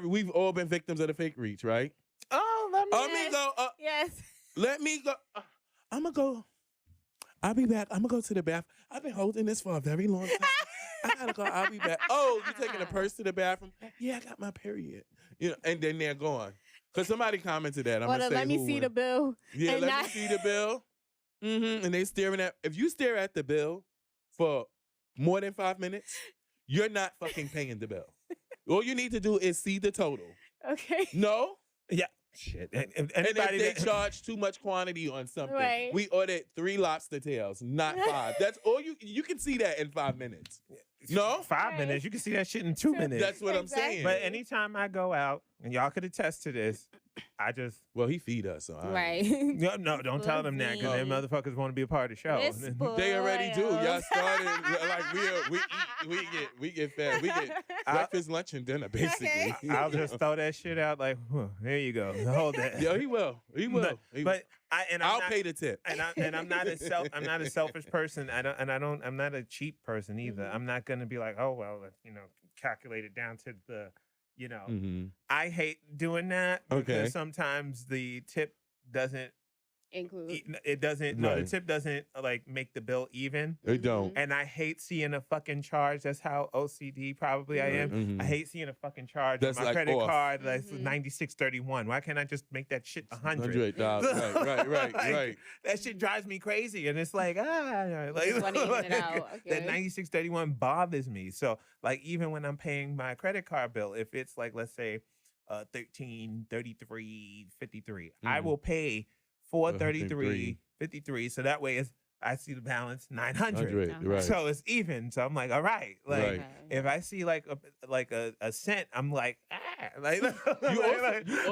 We've all been victims of the fake reach, right? Oh, let me. Let me go. Yes. Let me go. I'm going to go. I'll be back. I'm going to go to the bathroom. I've been holding this for a very long time. I got to go. I'll be back. Oh, you taking a purse to the bathroom? Yeah, I got my period. You know, and then they're gone. Because somebody commented that. I'm Well, going to say let me see the bill. Yeah, and let not- me see the bill. And they staring at. If you stare at the bill for more than 5 minutes, you're not fucking paying the bill. All you need to do is see the total. Okay. No? Yeah. Shit. And And anybody if they that, charge too much quantity on something, Right. we ordered 3 lobster tails, not 5. That's all you can see that in 5 minutes. No? 5 Right. minutes, you can see that shit in 2 minutes. That's what I'm Exactly. saying. But anytime I go out, and y'all could attest to this, I just Well, he feed us, so I Right. no, don't tell them that because them motherfuckers want to be a part of the show. This They already do. Y'all spoiled. started like we get fed. We get breakfast, lunch, and dinner basically. I'll just throw that shit out like, there you go, hold that. Yo, he will. He will. But I'll pay the tip. I'm not a selfish person. I'm not a cheap person either. Mhm. I'm not gonna be like, oh well, calculate it down to the, Mhm. I hate doing that because Okay. sometimes the tip doesn't. Include. It doesn't. No, the Right. tip doesn't like make the bill even. It don't. And I hate seeing a fucking charge. That's how OCD probably I am. Mhm. I hate seeing a fucking charge That's on my like credit off. card that's Mhm. 96.31. Why can't I just make that shit 100? $100. Right. Like, Right. That shit drives me crazy, and it's like like, Just wanna even it out. that Okay. 96.31 bothers me. So like even when I'm paying my credit card bill, if it's like let's say 13.33.53, I Mhm. will pay 433.53. So that way I see the balance 900. 100. Right. So it's even. So I'm like, all right. Like Right. if I see like a cent, I'm like, like You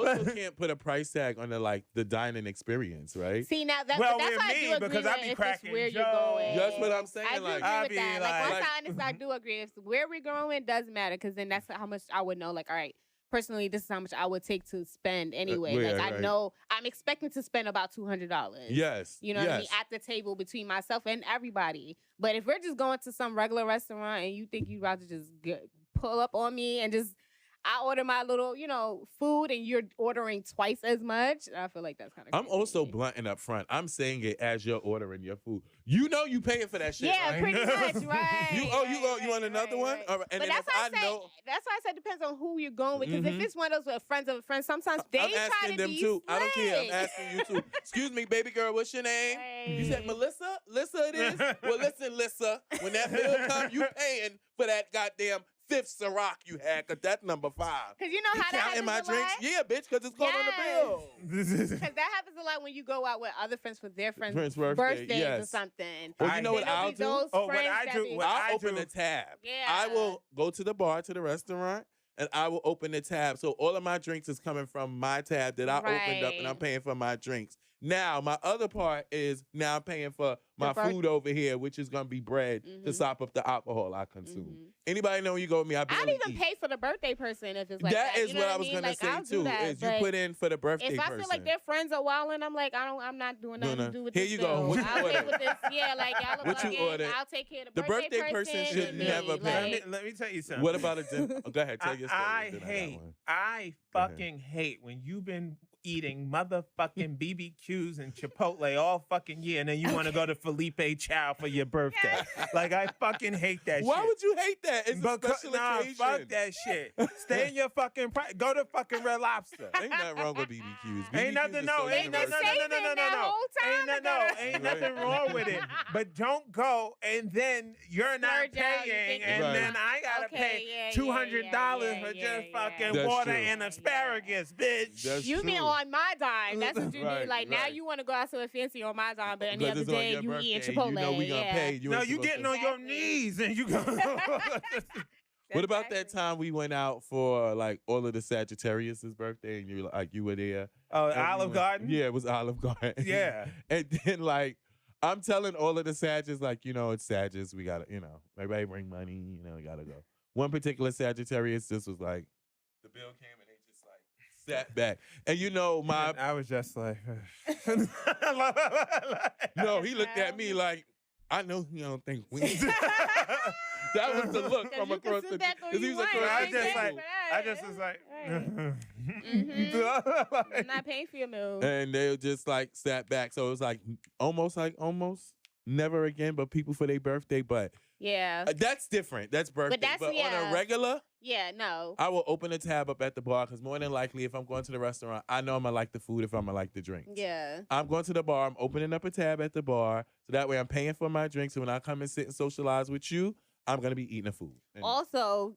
also can't put a price tag on the dining experience, right? See now that Well, but that's with why I me, do agree because I with be if it's cracking where you're jokes. going. That's what I'm saying. I do Like, agree I with be that. Like once like- I understand, I do agree. If where we're going doesn't matter, because then that's how much I would know. Like, all right, personally, this is how much I would take to spend anyway. yeah, Like I right. know I'm expecting to spend about $200. Yes. You know what I mean? At the table between myself and everybody. But if we're just going to some regular restaurant and you think you'd rather just pull up on me and just, I order my little, food and you're ordering twice as much, I feel like that's kind of I'm also blunt and upfront. I'm saying it as you're ordering your food. You know you paying for that shit. Yeah, right? pretty much, right. You want another one? All right. And But then that's if why I I say know, that's why I said it depends on who you're going with. Because Mhm. if it's one of those with friends of a friend, sometimes they I'm try asking to them be too. I don't care. I'm slick. asking you too. Excuse me, baby girl. What's your name? You said Right. Melissa? Lissa it is? Well, listen, Lissa. When that bill comes, you paying for that goddamn 5th Ciroc you had, because that's number 5. Because you know You how that counting happens my a drinks? lot? Yeah, bitch, because it's called on the bill. Because that happens a lot when you go out with other friends for their friends' Friend's birthdays or yes. something. Or I you know hate what Then there'll I'll be do? those Oh, what friends I that do- be- what I I'll open do- a tab. Yeah. I will go to the bar, to the restaurant, and I will open the tab. So all of my drinks is coming from my tab that I opened up, and I'm Right. paying for my drinks. Now, my other part is now I'm paying for my birth- food over here, which is going to be bread to Mhm. sop up the alcohol I consume. Mhm. Anybody know when you go with me, I I'd barely even eat. pay for the birthday person if it's like That that. is You know what what I was mean? going to Like, say I'll do too, that, is you but put in for the birthday if I person. feel like their friends are wilding, I'm like, I'm not doing nothing to nothing. do with Here this you go. bill. What you I'll pay order? with this. Yeah, like y'all look What you like order? I'll take care of The the birthday person should and me, never pay. like- let me tell you something. What about a dinner? Oh, go ahead, tell your story. I then got hate, one. I Go ahead. fucking hate when you've been eating motherfucking BBQs and Chipotle all fucking year, and then you want to go to Felipe Chow for your birthday. Like I fucking hate that shit. Why would you hate that? It's a Because, special nah, occasion. fuck that shit. Stay in your fucking go to fucking Red Lobster. Ain't nothing wrong with BBQs. Ain't nothing, no, ain't nothing, no, Saving no, no, no, that no, whole time ain't to no, go to- ain't Right. nothing wrong with it. But don't go and then you're not Splurge out, you paying, think and Right. then I gotta Okay, pay yeah, $200 for yeah, just fucking That's water true. and asparagus, bitch. That's You mean true. on my dime? That's what you Right, need. Like now right. you want to go out somewhere fancy on my dime, but any Because other it's on day your you eating birthday, Chipotle. You know we gonna yeah. pay. No, ain't you supposed getting to- on your Exactly. knees and you go. What about that Exactly. time we went out for like all of the Sagittarius's birthday and you were there? Oh, Everyone- Olive Garden. Yeah, it was Olive Garden. Yeah. And then like I'm telling all of the Sagittarius, like, it's Sagittarius. We got to, everybody bring money. We got to go. One particular Sagittarius just was like, the bill came and they just like sat back. And I was just like, no, he looked at me like, I know you don't think we. That was the look from across the. Because he was across the table. I just was like, I'm not paying for your meal. And they just like sat back. So it was like almost never again, but people for their birthday. But yeah, that's different. That's birthday. But on a regular, yeah, no. I will open a tab up at the bar because more than likely, if I'm going to the restaurant, I know I'm gonna like the food if I'm gonna like the drinks. Yeah. I'm going to the bar. I'm opening up a tab at the bar, so that way I'm paying for my drinks. So when I come and sit and socialize with you, I'm gonna be eating the food. Also,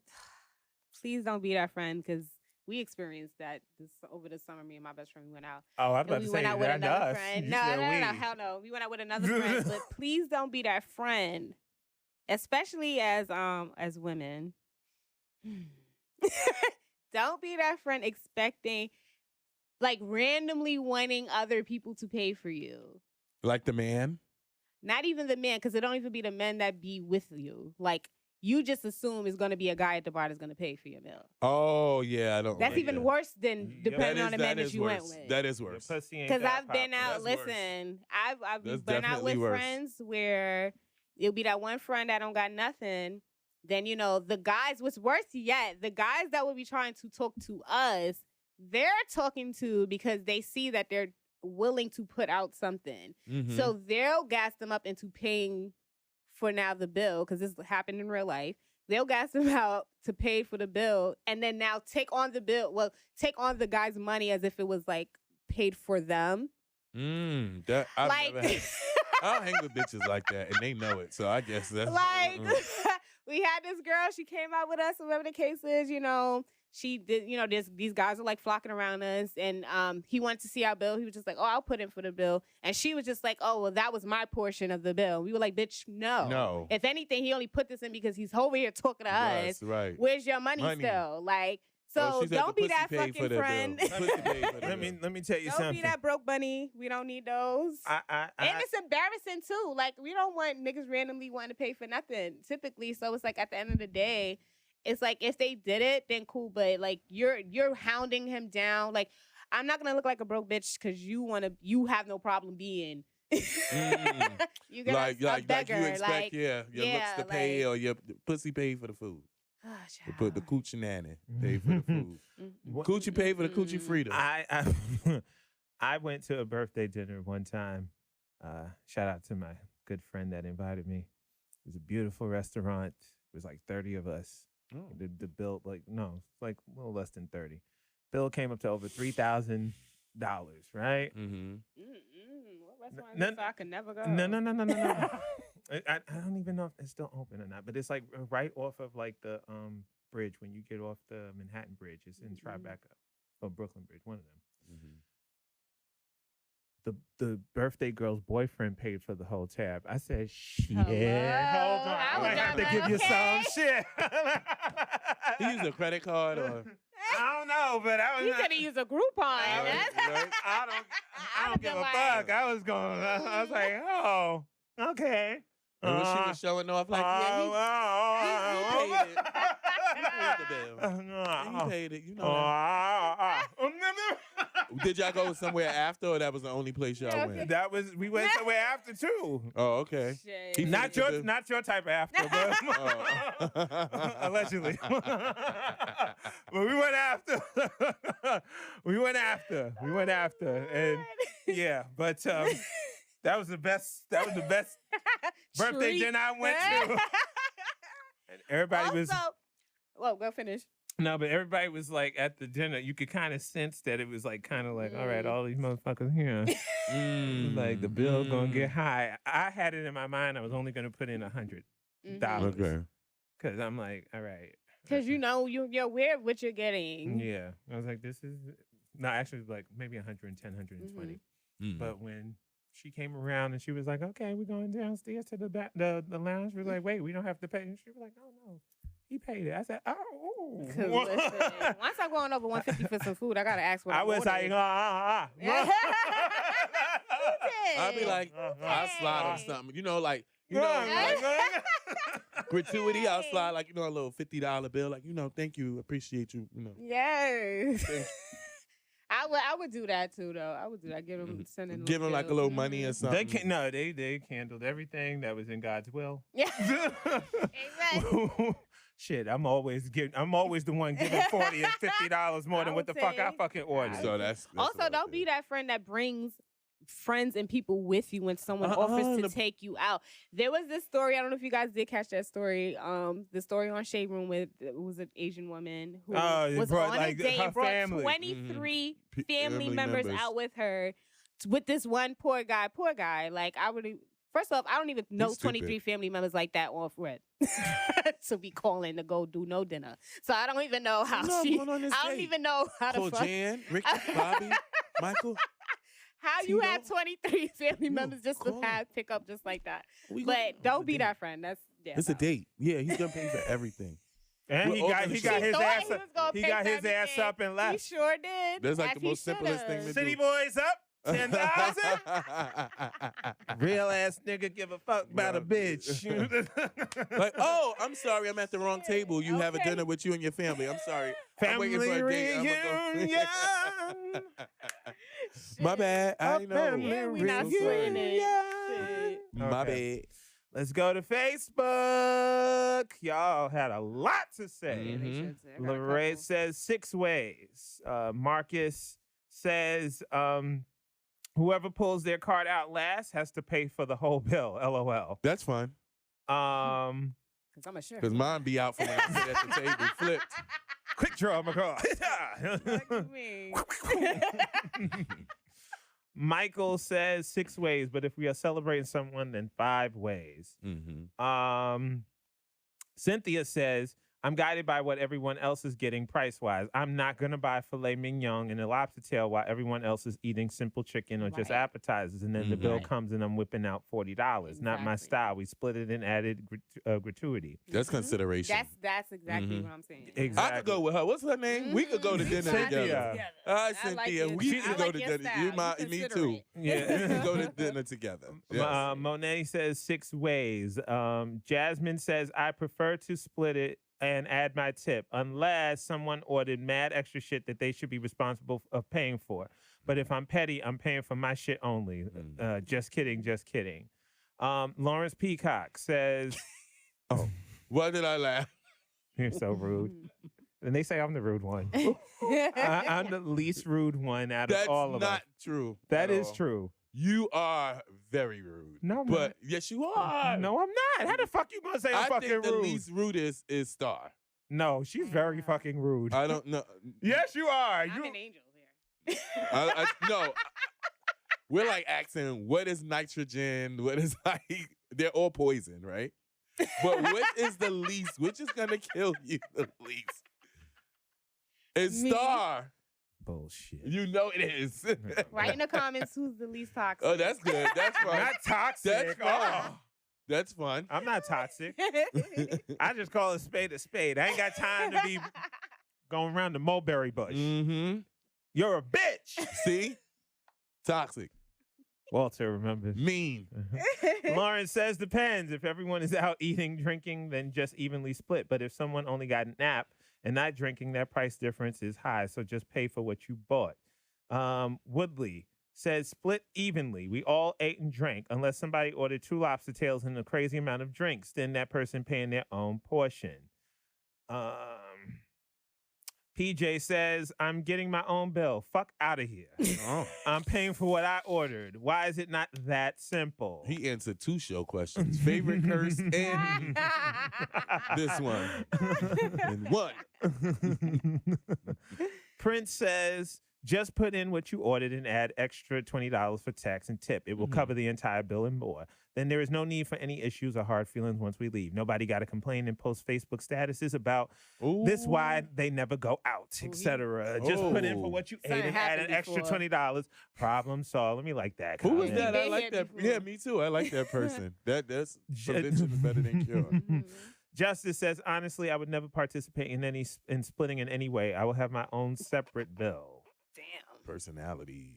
please don't be that friend because we experienced that over the summer. Me and my best friend, we went out. Oh, I was about to say, went out with another us. friend. No, hell no. We went out with another friend. But please don't be that friend, especially as women. Don't be that friend expecting, like, randomly wanting other people to pay for you. Like the man? Not even the man, because it don't even be the men that be with you. Like, you just assume it's going to be a guy at the bar that's going to pay for your meal. Oh, yeah, I don't. That's like even that. worse than depending on the man that you worse. went with. That is worse. Because I've been out. That's Listen, I've That's been out with worse. friends where it'll be that one friend that don't got nothing. Then the guys. What's worse yet, the guys that will be trying to talk to us, they're talking to because they see that they're willing to put out something. Mm-hmm. So they'll gas them up into paying for now the bill because this happened in real life. They'll gas them out to pay for the bill and then now take on the bill. Well, take on the guy's money as if it was like paid for them. I've Like, never had, I don't hang with bitches like that and they know it. So I guess that's like we had this girl, she came out with us, whatever the case is, she did, these guys are like flocking around us and he wanted to see our bill. He was just like, oh, I'll put in for the bill. And she was just like, oh, well, that was my portion of the bill. We were like, bitch, no. No. If anything, he only put this in because he's over here talking to us. Right. Where's your money still? Like, so don't be that fucking friend. Let me tell you something. Don't be that broke bunny. We don't need those. And it's embarrassing too. Like, we don't want niggas randomly wanting to pay for nothing typically. So it's like at the end of the day, it's like if they did it, then cool. But like you're hounding him down. Like, I'm not gonna look like a broke bitch because you have no problem being. You gonna like a beggar. You expect your looks to pay or your pussy pay for the food. To put the coochie nanny pay for the food. Coochie pay for the coochie freedom. I went to a birthday dinner one time. Shout out to my good friend that invited me. It was a beautiful restaurant. It was like 30 of us. Oh. The bill, like a little less than 30. Bill came up to over $3,000, right? Mm-hmm. What restaurant I could never go? No. I don't even know if it's still open or not, but it's like right off of like the bridge when you get off the Manhattan Bridge. It's in Tribeca or Brooklyn Bridge, one of them. Mm-hmm. The birthday girl's boyfriend paid for the whole tab. I said, shit. Hello? Hold on. I might have to give you some shit. He used a credit card or? I don't know, but I was. You could have used a Groupon. Right. I don't give a fuck. I was like, oh, okay. And when she was showing off, like, yeah, he paid it. He paid the bill. He paid it. You know that. Did y'all go somewhere after, or that was the only place y'all went? We went somewhere after too. Oh, okay. He Not your type of after, but allegedly. But we went after. We went after, and yeah, but that was the best. That was the best birthday dinner I went to. And everybody was. Well, go finish. No, but everybody was like at the dinner. You could kind of sense that it was like kind of like, all right, all these motherfuckers here. Like the bill gonna get high. I had it in my mind I was only gonna put in $100. Okay. Because I'm like, all right. Because you're aware of what you're getting. Yeah. I was like, this is actually like maybe 110, 120. But when she came around and she was like, okay, we're going downstairs to the back, the lounge. We're like, wait, we don't have to pay. And she was like, oh no. He paid it. I said, oh. Listen, once I'm going over $150 for some food, I gotta ask what I was like, I'll be like, I'll slide on something. You know, like, like, gratuity. I'll slide like, a little $50 bill. Like, thank you, appreciate you. Yes. I would do that too, though. I would do that. Give them like a little money or something. They handled everything that was in God's will. Yeah. Exactly. Shit, I'm always the one giving $40 and $50 more than what the fuck I fucking ordered. So that's also, don't be that friend that brings friends and people with you when someone offers to take you out. There was this story, I don't know if you guys did catch that story, the story on Shade Room with, it was an Asian woman who was on a date and brought family. 23 family members out with her, with this one poor guy. Like, first off, I don't even know 23 family members like that off red to be calling to go do no dinner. So I don't even know how I don't even know how to fuck. Jan, Ricky, Bobby, Michael. How you have 23 family members just to pick up just like that. But don't be that friend. It's a date. Yeah, he's gonna pay for everything. And he got his ass up and left. He sure did. That's like the most simplest thing to do. City boys up. 10,000. Real ass nigga give a fuck about a bitch. Like, oh, I'm sorry, I'm at the wrong table. You have a dinner with you and your family. I'm sorry. Family I'm waiting for a date. reunion. My bad. I know. We not splitting it. My bad. Let's go to Facebook. Y'all had a lot to say. Lorraine says 6 ways. Marcus says whoever pulls their card out last has to pay for the whole bill. LOL. That's fun. Because mine be out from when I sit at the table flipped. Quick draw, McCall. Michael says 6 ways, but if we are celebrating someone, then 5 ways. Cynthia says, I'm guided by what everyone else is getting price-wise. I'm not going to buy filet mignon and a lobster tail while everyone else is eating simple chicken or just appetizers. And then the bill comes and I'm whipping out $40. Exactly. Not my style. We split it and added gratuity. That's consideration. That's exactly what I'm saying. Exactly. I could go with her. What's her name? We could go to dinner together. Cynthia, we could go to dinner. Me too. Yeah. We could go to dinner together. Yes. Monet says 6 ways. Jasmine says, I prefer to split it and add my tip unless someone ordered mad extra shit that they should be responsible of paying for. But if I'm petty, I'm paying for my shit only. Just kidding. Lawrence Peacock says, oh, why did I laugh? You're so rude. And they say I'm the rude one. I'm the least rude one out of all of us. That's not true. That is true. You are very rude. No, I'm but not. Yes, you are. No, I'm not. How the fuck you gonna say I'm fucking rude? I think the least rude is Star. No, she's very fucking rude. I don't know. Yes, you are. I'm an angel here. No. We're like asking, what is nitrogen? What is like, they're all poison, right? But what is the least? Which is gonna kill you the least? It's Star. Bullshit. You know it is. Write in the comments who's the least toxic. Oh, that's good. That's fun. Not toxic. That's fun. That's fun. I'm not toxic. I just call a spade a spade. I ain't got time to be going around the mulberry bush. You're a bitch. See? Toxic. Walter remembers. Mean. Lauren says depends. If everyone is out eating, drinking, then just evenly split. But if someone only got a nap and not drinking, that price difference is high. So just pay for what you bought. Woodley says split evenly. We all ate and drank. Unless somebody ordered 2 lobster tails and a crazy amount of drinks, then that person paying their own portion. PJ says, I'm getting my own bill. Fuck out of here. I'm paying for what I ordered. Why is it not that simple? He answered 2 show questions. Favorite curse and this one. And 1. Prince says, just put in what you ordered and add extra $20 for tax and tip. It will cover the entire bill and more. Then there is no need for any issues or hard feelings once we leave. Nobody got to complain and post Facebook statuses about this why they never go out, etc. Just put in for what you ate and add an extra $20. Problem solved. Let me like that. Who was that? I like that. Yeah, me too. I like that person. That's prevention is better than cure. Justice says, honestly, I would never participate in splitting in any way. I will have my own separate bill. Damn. personality.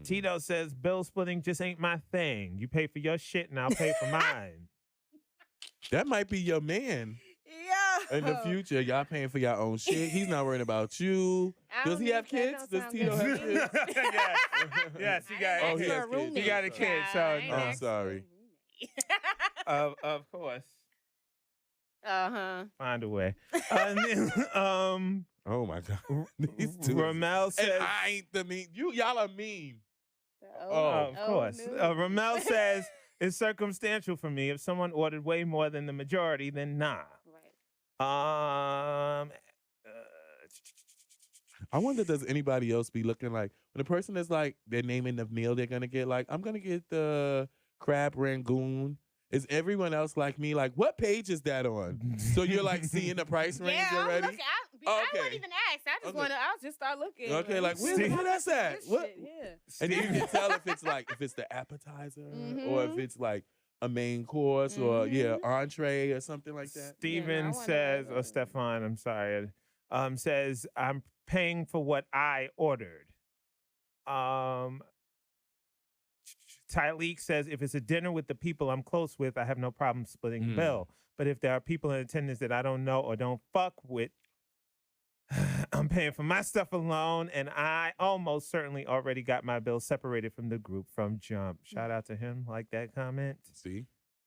Tito says bill splitting just ain't my thing. You pay for your shit and I'll pay for mine. That might be your man. Yeah. In the future, y'all paying for your own shit. He's not worrying about you. Does he have kids? Does Tito have kids? Yes, he got Oh, he kids. has kids. He got a kid, so no. I'm sorry. Of course. Find a way. Oh my God. These two. Ramel says, And I ain't the mean. Y'all are mean. of course. no. Ramel says, it's circumstantial for me. If someone ordered way more than the majority, then nah. Right. I wonder, does anybody else be looking like, when a person is like, they're naming the meal they're going to get, like, I'm going to get the crab rangoon. Is everyone else like me? Like, what page is that on? So you're like seeing the price range already? I'm looking. I wouldn't even ask. I just want to. I'll just start looking. Okay, like where that's at? What? Shit, yeah. And you can tell if it's like if it's the appetizer or if it's like a main course or entree or something like that. Steven says, or Stefan, I'm sorry, says I'm paying for what I ordered. Tyleek says, if it's a dinner with the people I'm close with, I have no problem splitting the bill. But if there are people in attendance that I don't know or don't fuck with, I'm paying for my stuff alone, and I almost certainly already got my bill separated from the group from jump. Shout out to him. Like that comment. See?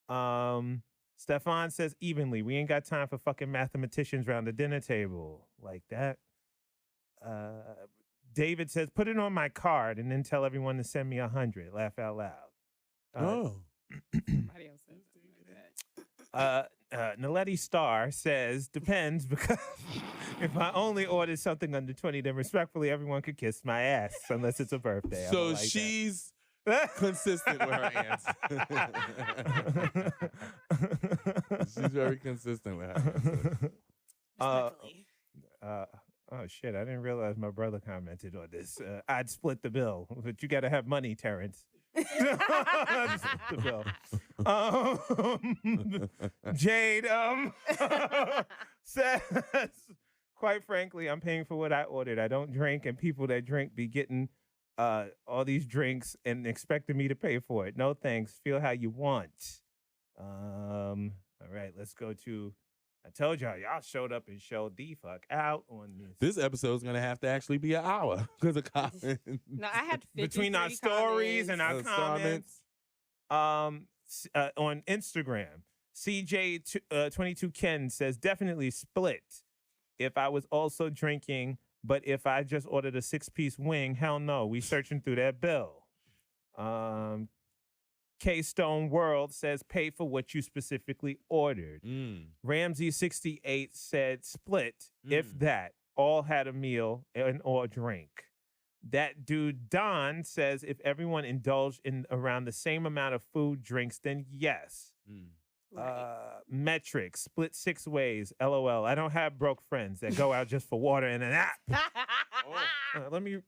Stefan says, evenly. We ain't got time for fucking mathematicians around the dinner table. Like that. David says, put it on my card and then tell everyone to send me 100. Laugh out loud. Somebody else said something like that. Naledi Star says, depends, because if I only ordered something under 20, then respectfully, everyone could kiss my ass, unless it's a birthday. So like she's consistent with her answer. She's very consistent with her answer. Respectfully. Oh, shit. I didn't realize my brother commented on this. I'd split the bill, but you got to have money, Terrence. I'd split the bill. Jade says, quite frankly, I'm paying for what I ordered. I don't drink, and people that drink be getting all these drinks and expecting me to pay for it. No thanks. Feel how you want. All right, let's go to... I told y'all showed up and showed the fuck out on this. This episode's going to have to actually be an hour because of comments. No, I had 53 between our stories and our comments. On Instagram, CJ22 Ken says, definitely split if I was also drinking, but if I just ordered a 6-piece wing, hell no, we searching through that bill. K-Stone World says, pay for what you specifically ordered. Ramsey68 said, split, if that, all had a meal and or drink. That dude, Don, says, if everyone indulged in around the same amount of food, drinks, then yes. Metric, split 6 ways, LOL. I don't have broke friends that go out just for water and an app. Let me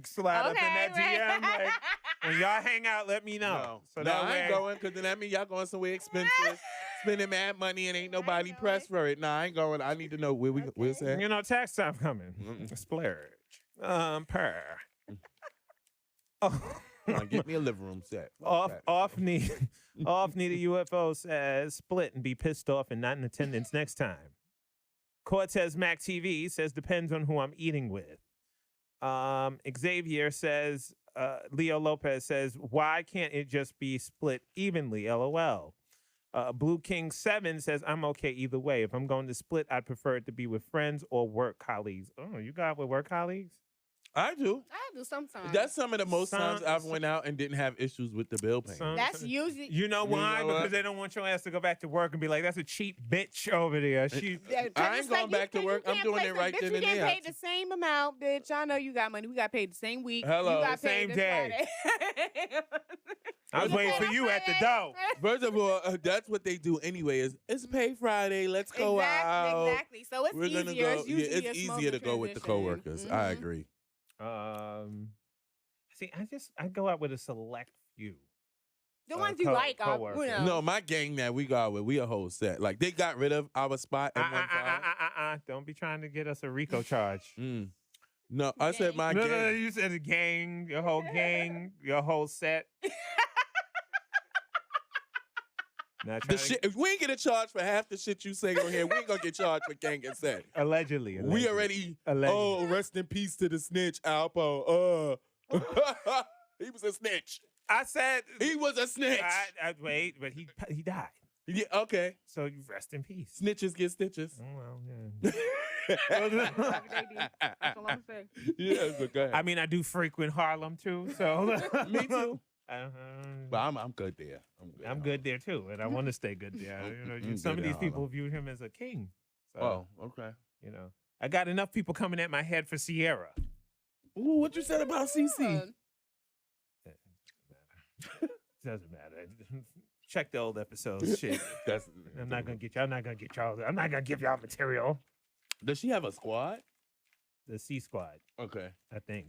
slide up in that DM. Like, when y'all hang out, let me know. No, I ain't going, because then that means y'all going somewhere expensive, spending mad money, and ain't nobody pressed for it. Nah, I ain't going. I need to know where we're at. You know, tax time coming. Splurge. Per. Get me a living room set. Off knee the UFO says, split and be pissed off and not in attendance next time. Cortez Mac TV says, depends on who I'm eating with. Xavier says, Leo Lopez says, why can't it just be split evenly? LOL. Blue King 7 says, I'm okay either way. If I'm going to split, I'd prefer it to be with friends or work colleagues. Oh, you got with work colleagues? I do. I do sometimes. That's some of the most times I've went out and didn't have issues with the bill payment. That's usually... You know why? You know because they don't want your ass to go back to work and be like, that's a cheap bitch over there. She... I ain't going back to work. I'm doing it right then and there. You get paid the same amount, bitch. I know you got money. We got paid the same week. Hello. You got Same paid day. Friday. I was waiting for you at the door. First of all, that's what they do anyway. Is it's pay Friday? Let's go out. Exactly. So it's We're easier. gonna go. It's usually it's a easier smoother to go with the transition. coworkers. I agree. See, I go out with a select few. The ones you like are, coworkers. you know. No, my gang that we go out with, we a whole set. Like they got rid of our spot at one time. Don't be trying to get us a RICO charge. No, I said my No, gang. you said a gang, your whole gang, your whole set. Not The trying shit. If we ain't get a charge for half the shit you say on here, we ain't gonna get charged for gang and set. Allegedly. We already. Allegedly. Oh, rest in peace to the snitch, Alpo. He was a snitch. I said He was a snitch. wait, but he died. Yeah, okay. So you rest in peace. Snitches get stitches. Oh, well, yeah. That's all I'm saying. Yeah, but go ahead. I mean, I do frequent Harlem too, so Me too. Uh-huh. But I'm good there. I'm good there too, and I want to stay good there. Some of these people view him as a king. So, Oh, okay. I got enough people coming at my head for Sierra. Ooh, what you said about CC? Doesn't matter. Check the old episodes. Shit. I'm not gonna get y'all. I'm not gonna give y'all material. Does she have a squad? The C Squad. Okay. I think.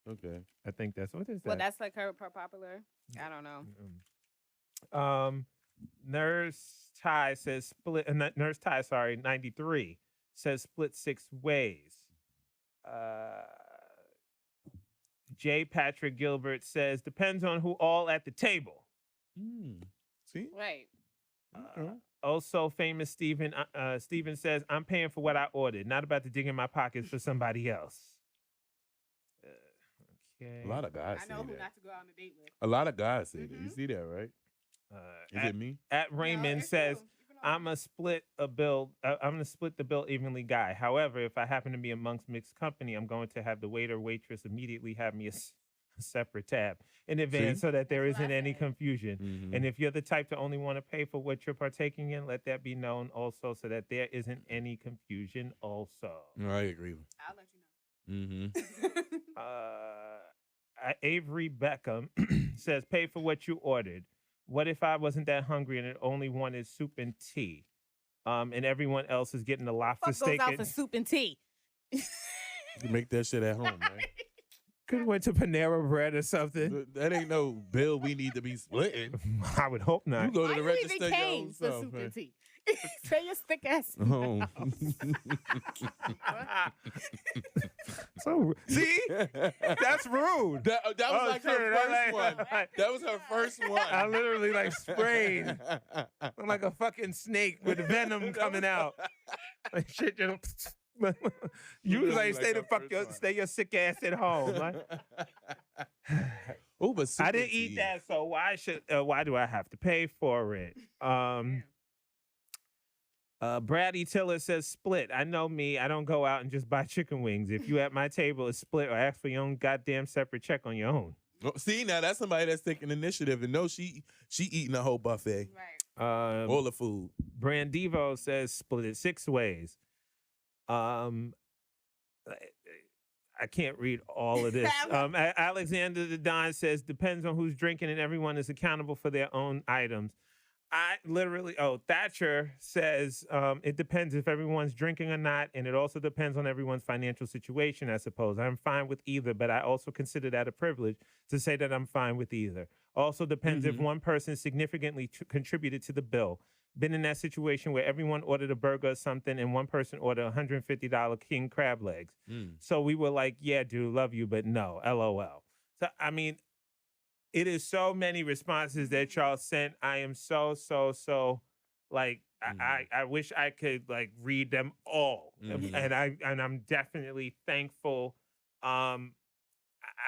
Okay. I think that's what is that. Well, that's like her popular. I don't know. Nurse Ty says split. Nurse Ty, sorry, 93 says split 6 ways. J. Patrick Gilbert says depends on who all at the table. See? Right. Also famous Steven says I'm paying for what I ordered, not about to dig in my pockets for somebody else. Okay. A lot of guys I know say who that. not to go out on a date with. A lot of guys say that. You see that, right? Is it me? At Raymond it's says you. I'm gonna split the bill evenly guy. However, if I happen to be amongst mixed company, I'm going to have the waiter waitress immediately have me a separate tab in advance so that there That's what isn't I any said. confusion. Mhm. And if you're the type to only want to pay for what you're partaking in, let that be known also so that there isn't any confusion also. No, I agree. I'll let you know. Mm-hmm. Avery Beckham says pay for what you ordered. What if I wasn't that hungry and it only wanted soup and tea? And everyone else is getting the lobster Fuck goes steak. out for soup and tea. You can make that shit at home, man. Could have went to Panera Bread or something. That ain't no bill we need to be splitting. I would hope You not. go to Why the you register even your came own for self, soup man. and tea? Say your stick ass. Oh. So see, that's rude. That was Oh, like shit, her I first like- one. That was her first one. I literally like sprayed. I'm like a fucking snake with venom coming out. Like shit, just. You was like, stay your sick ass at home. Like, Oh, but I didn't eat that, so why do I have to pay for it? Brady Tiller says split. I know me. I don't go out and just buy chicken wings. If you at my table, it's split or ask for your own goddamn separate check on your own. Oh, see, now that's somebody that's taking initiative and knows she eating a whole buffet. Right. All the food. Brandivo says split it 6 ways. I can't read all of this. Alexander the Don says depends on who's drinking and everyone is accountable for their own items. Thatcher says it depends if everyone's drinking or not, and it also depends on everyone's financial situation, I suppose. I'm fine with either, but I also consider that a privilege to say that I'm fine with either. Also depends if one person significantly contributed to the bill. Been in that situation where everyone ordered a burger or something and one person ordered $150 king crab legs. So we were like, yeah, dude, love you, but no, LOL. So, I mean, it is so many responses that y'all sent. I am so, like, I wish I could, like, read them all. And I'm definitely thankful.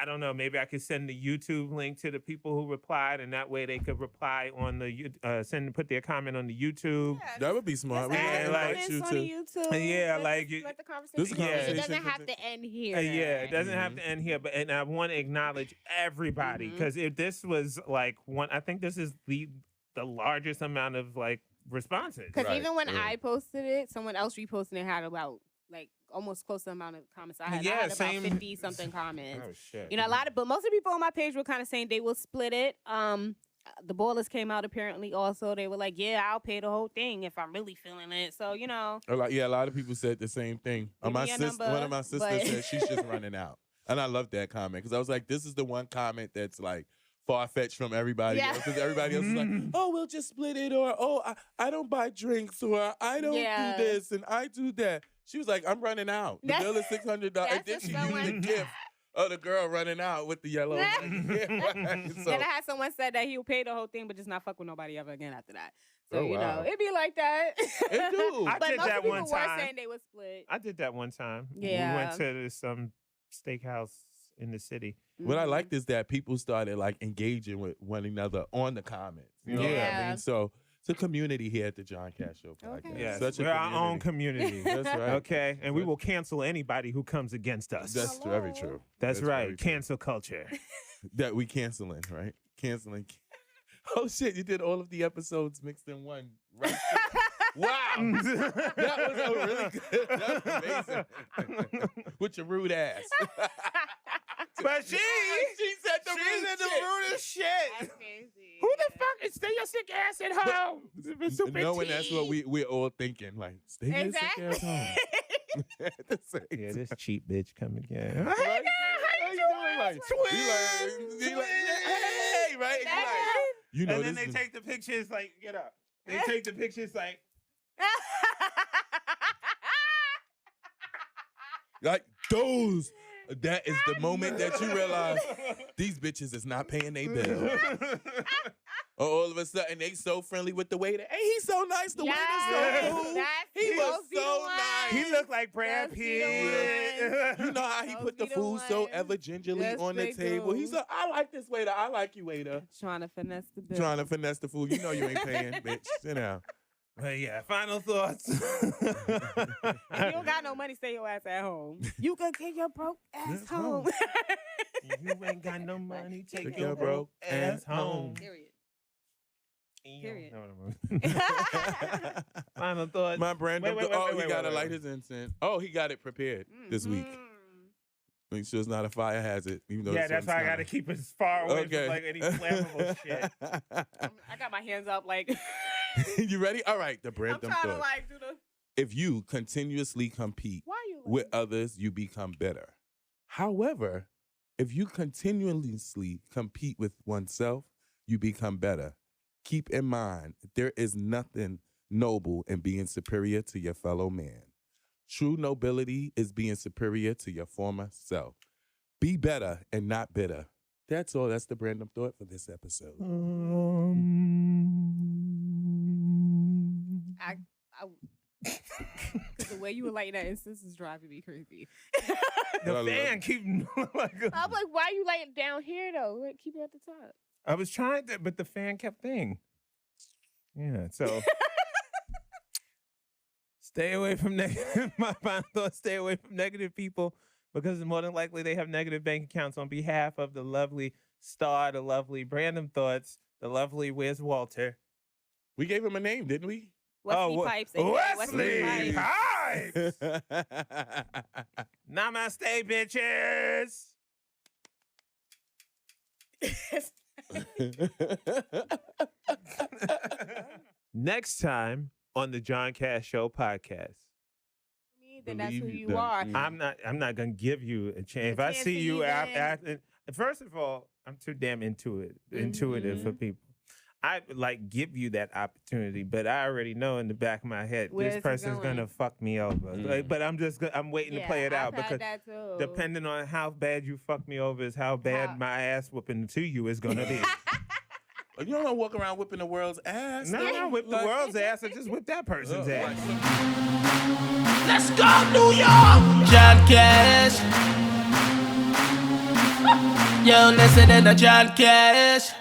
I don't know, maybe I could send the YouTube link to the people who replied, and that way they could reply on the put their comment on the YouTube. Yeah, That would be smart. We Let's can add like invite comments you on to. YouTube. Yeah, Let's like just let the conversation. This go. It conversation doesn't have to end here. Yeah, it doesn't have to end here, but and I want to acknowledge everybody because if this was like I think this is the largest amount of like responses. Because Right, even when yeah. I posted it, someone else reposted it had about like almost close to the amount of comments I had. Yeah, I had same. about 50 something comments. Oh shit! You know, but most of the people on my page were kind of saying they will split it. The Ballers came out apparently also. They were like, yeah, I'll pay the whole thing if I'm really feeling it. So, you know. A lot of people said the same thing. Give My me your sister, number, one of my sisters but- said she's just running out. And I love that comment because I was like, this is the one comment that's like far-fetched from everybody Yeah. else. Because everybody else is like, oh, we'll just split it, or oh, I don't buy drinks, or I don't Yeah. do this and I do that. She was like, I'm running out. The bill is $600. And That's then what she someone- used a gift of the girl running out with the yellow. Yeah. So, Then I had someone said that he'll pay the whole thing, but just not fuck with nobody ever again after that. So, Oh, you wow. know, it'd be like that. It do. I But did most that people one were time. saying they would split. I did that one time. Yeah. We went to some steakhouse in the city. What I Mhm. liked is that people started like engaging with one another on the comments. You know what I Yeah. mean? So it's a community here at the John Cash Show podcast. Okay. Yes, Such a we're our own community. community. That's right. Okay, and we will cancel anybody who comes against us. That's very true. That's very right. true. Cancel culture. That we canceling, right? Canceling. Oh shit! You did all of the episodes mixed in one. Right. Wow, that was a really good. That was amazing. With your rude ass. But she said the rude said the shit. rudest shit. That's crazy. Who the fuck is stay your sick ass at home? Knowing that's what we're all thinking. Like, stay your sick Exactly. ass home. At the same Yeah, time. this cheap bitch come again. Right? How you doing? Like, you like, hey, right? You like, you know And then this they is- take the pictures like, get up. They take the pictures like, like those. That is the moment that you realize these bitches is not paying their bill. Or all of a sudden they so friendly with the waiter. Hey, he's so nice. The waiter's so cool. He was so nice. he looked like Brad Those be the Pitt. You know how he Those put the be the food so ones. ever gingerly Yes, on the they table. do. He said, I like this waiter. I like you, waiter. Trying to finesse the bill. Trying to finesse the food. You know you ain't paying, bitch. Sit down. But yeah, final thoughts. If you don't got no money, stay your ass at home. You can get your broke ass Yes, home. If you ain't got no money, take Take your your broke broke ass ass home. home. Period. Period. Period. Final thoughts. My Brandom. Wait, He got to light his incense. Oh, he got it prepared this week. Mhm. Make sure it's not a fire hazard. Even though Yeah, the that's why I sun's got to keep it as far away Okay. from like any flammable shit. I got my hands up like You ready? All right, the I'm Brandom trying to thought. like do the. If you continuously compete Why you? with others, you become better. However, if you continuously compete with oneself, you become better. Keep in mind, there is nothing noble in being superior to your fellow man. True nobility is being superior to your former self. Be better and not bitter. That's all. That's the Brandom thought for this episode. The way you were lighting that incense is driving me crazy. The I love fan it. keep like I'm like, why you light it down here though? Like, keep it at the top. I was trying to, but the fan kept thing. Yeah, so stay away from negative. My final thought: stay away from negative people because more than likely they have negative bank accounts. On behalf of the lovely Star, the lovely Brandom Thoughts, the lovely Where's Walter? We gave him a name, didn't we? Wesley Wa- Pipes. aka Wesley Pipes. Pipes. Namaste, bitches. Next time on the John Cash Show podcast. Then that's who Believe you that- are. Mm. I'm not gonna give you a chance. If I chance see to you even- first of all, I'm too damn intuitive for people. I like give you that opportunity, but I already know in the back of my head Where is this he person's going? gonna fuck me over. Like, but I'm waiting to play it out I've because had that too. depending on how bad you fuck me over is how bad How- my ass whooping to you is gonna be. You don't want to walk around whipping the world's ass. No, I don't whip the Like- world's ass. I just whip that person's ass. Let's go, New York! John Cash. Yo, listen to John Cash.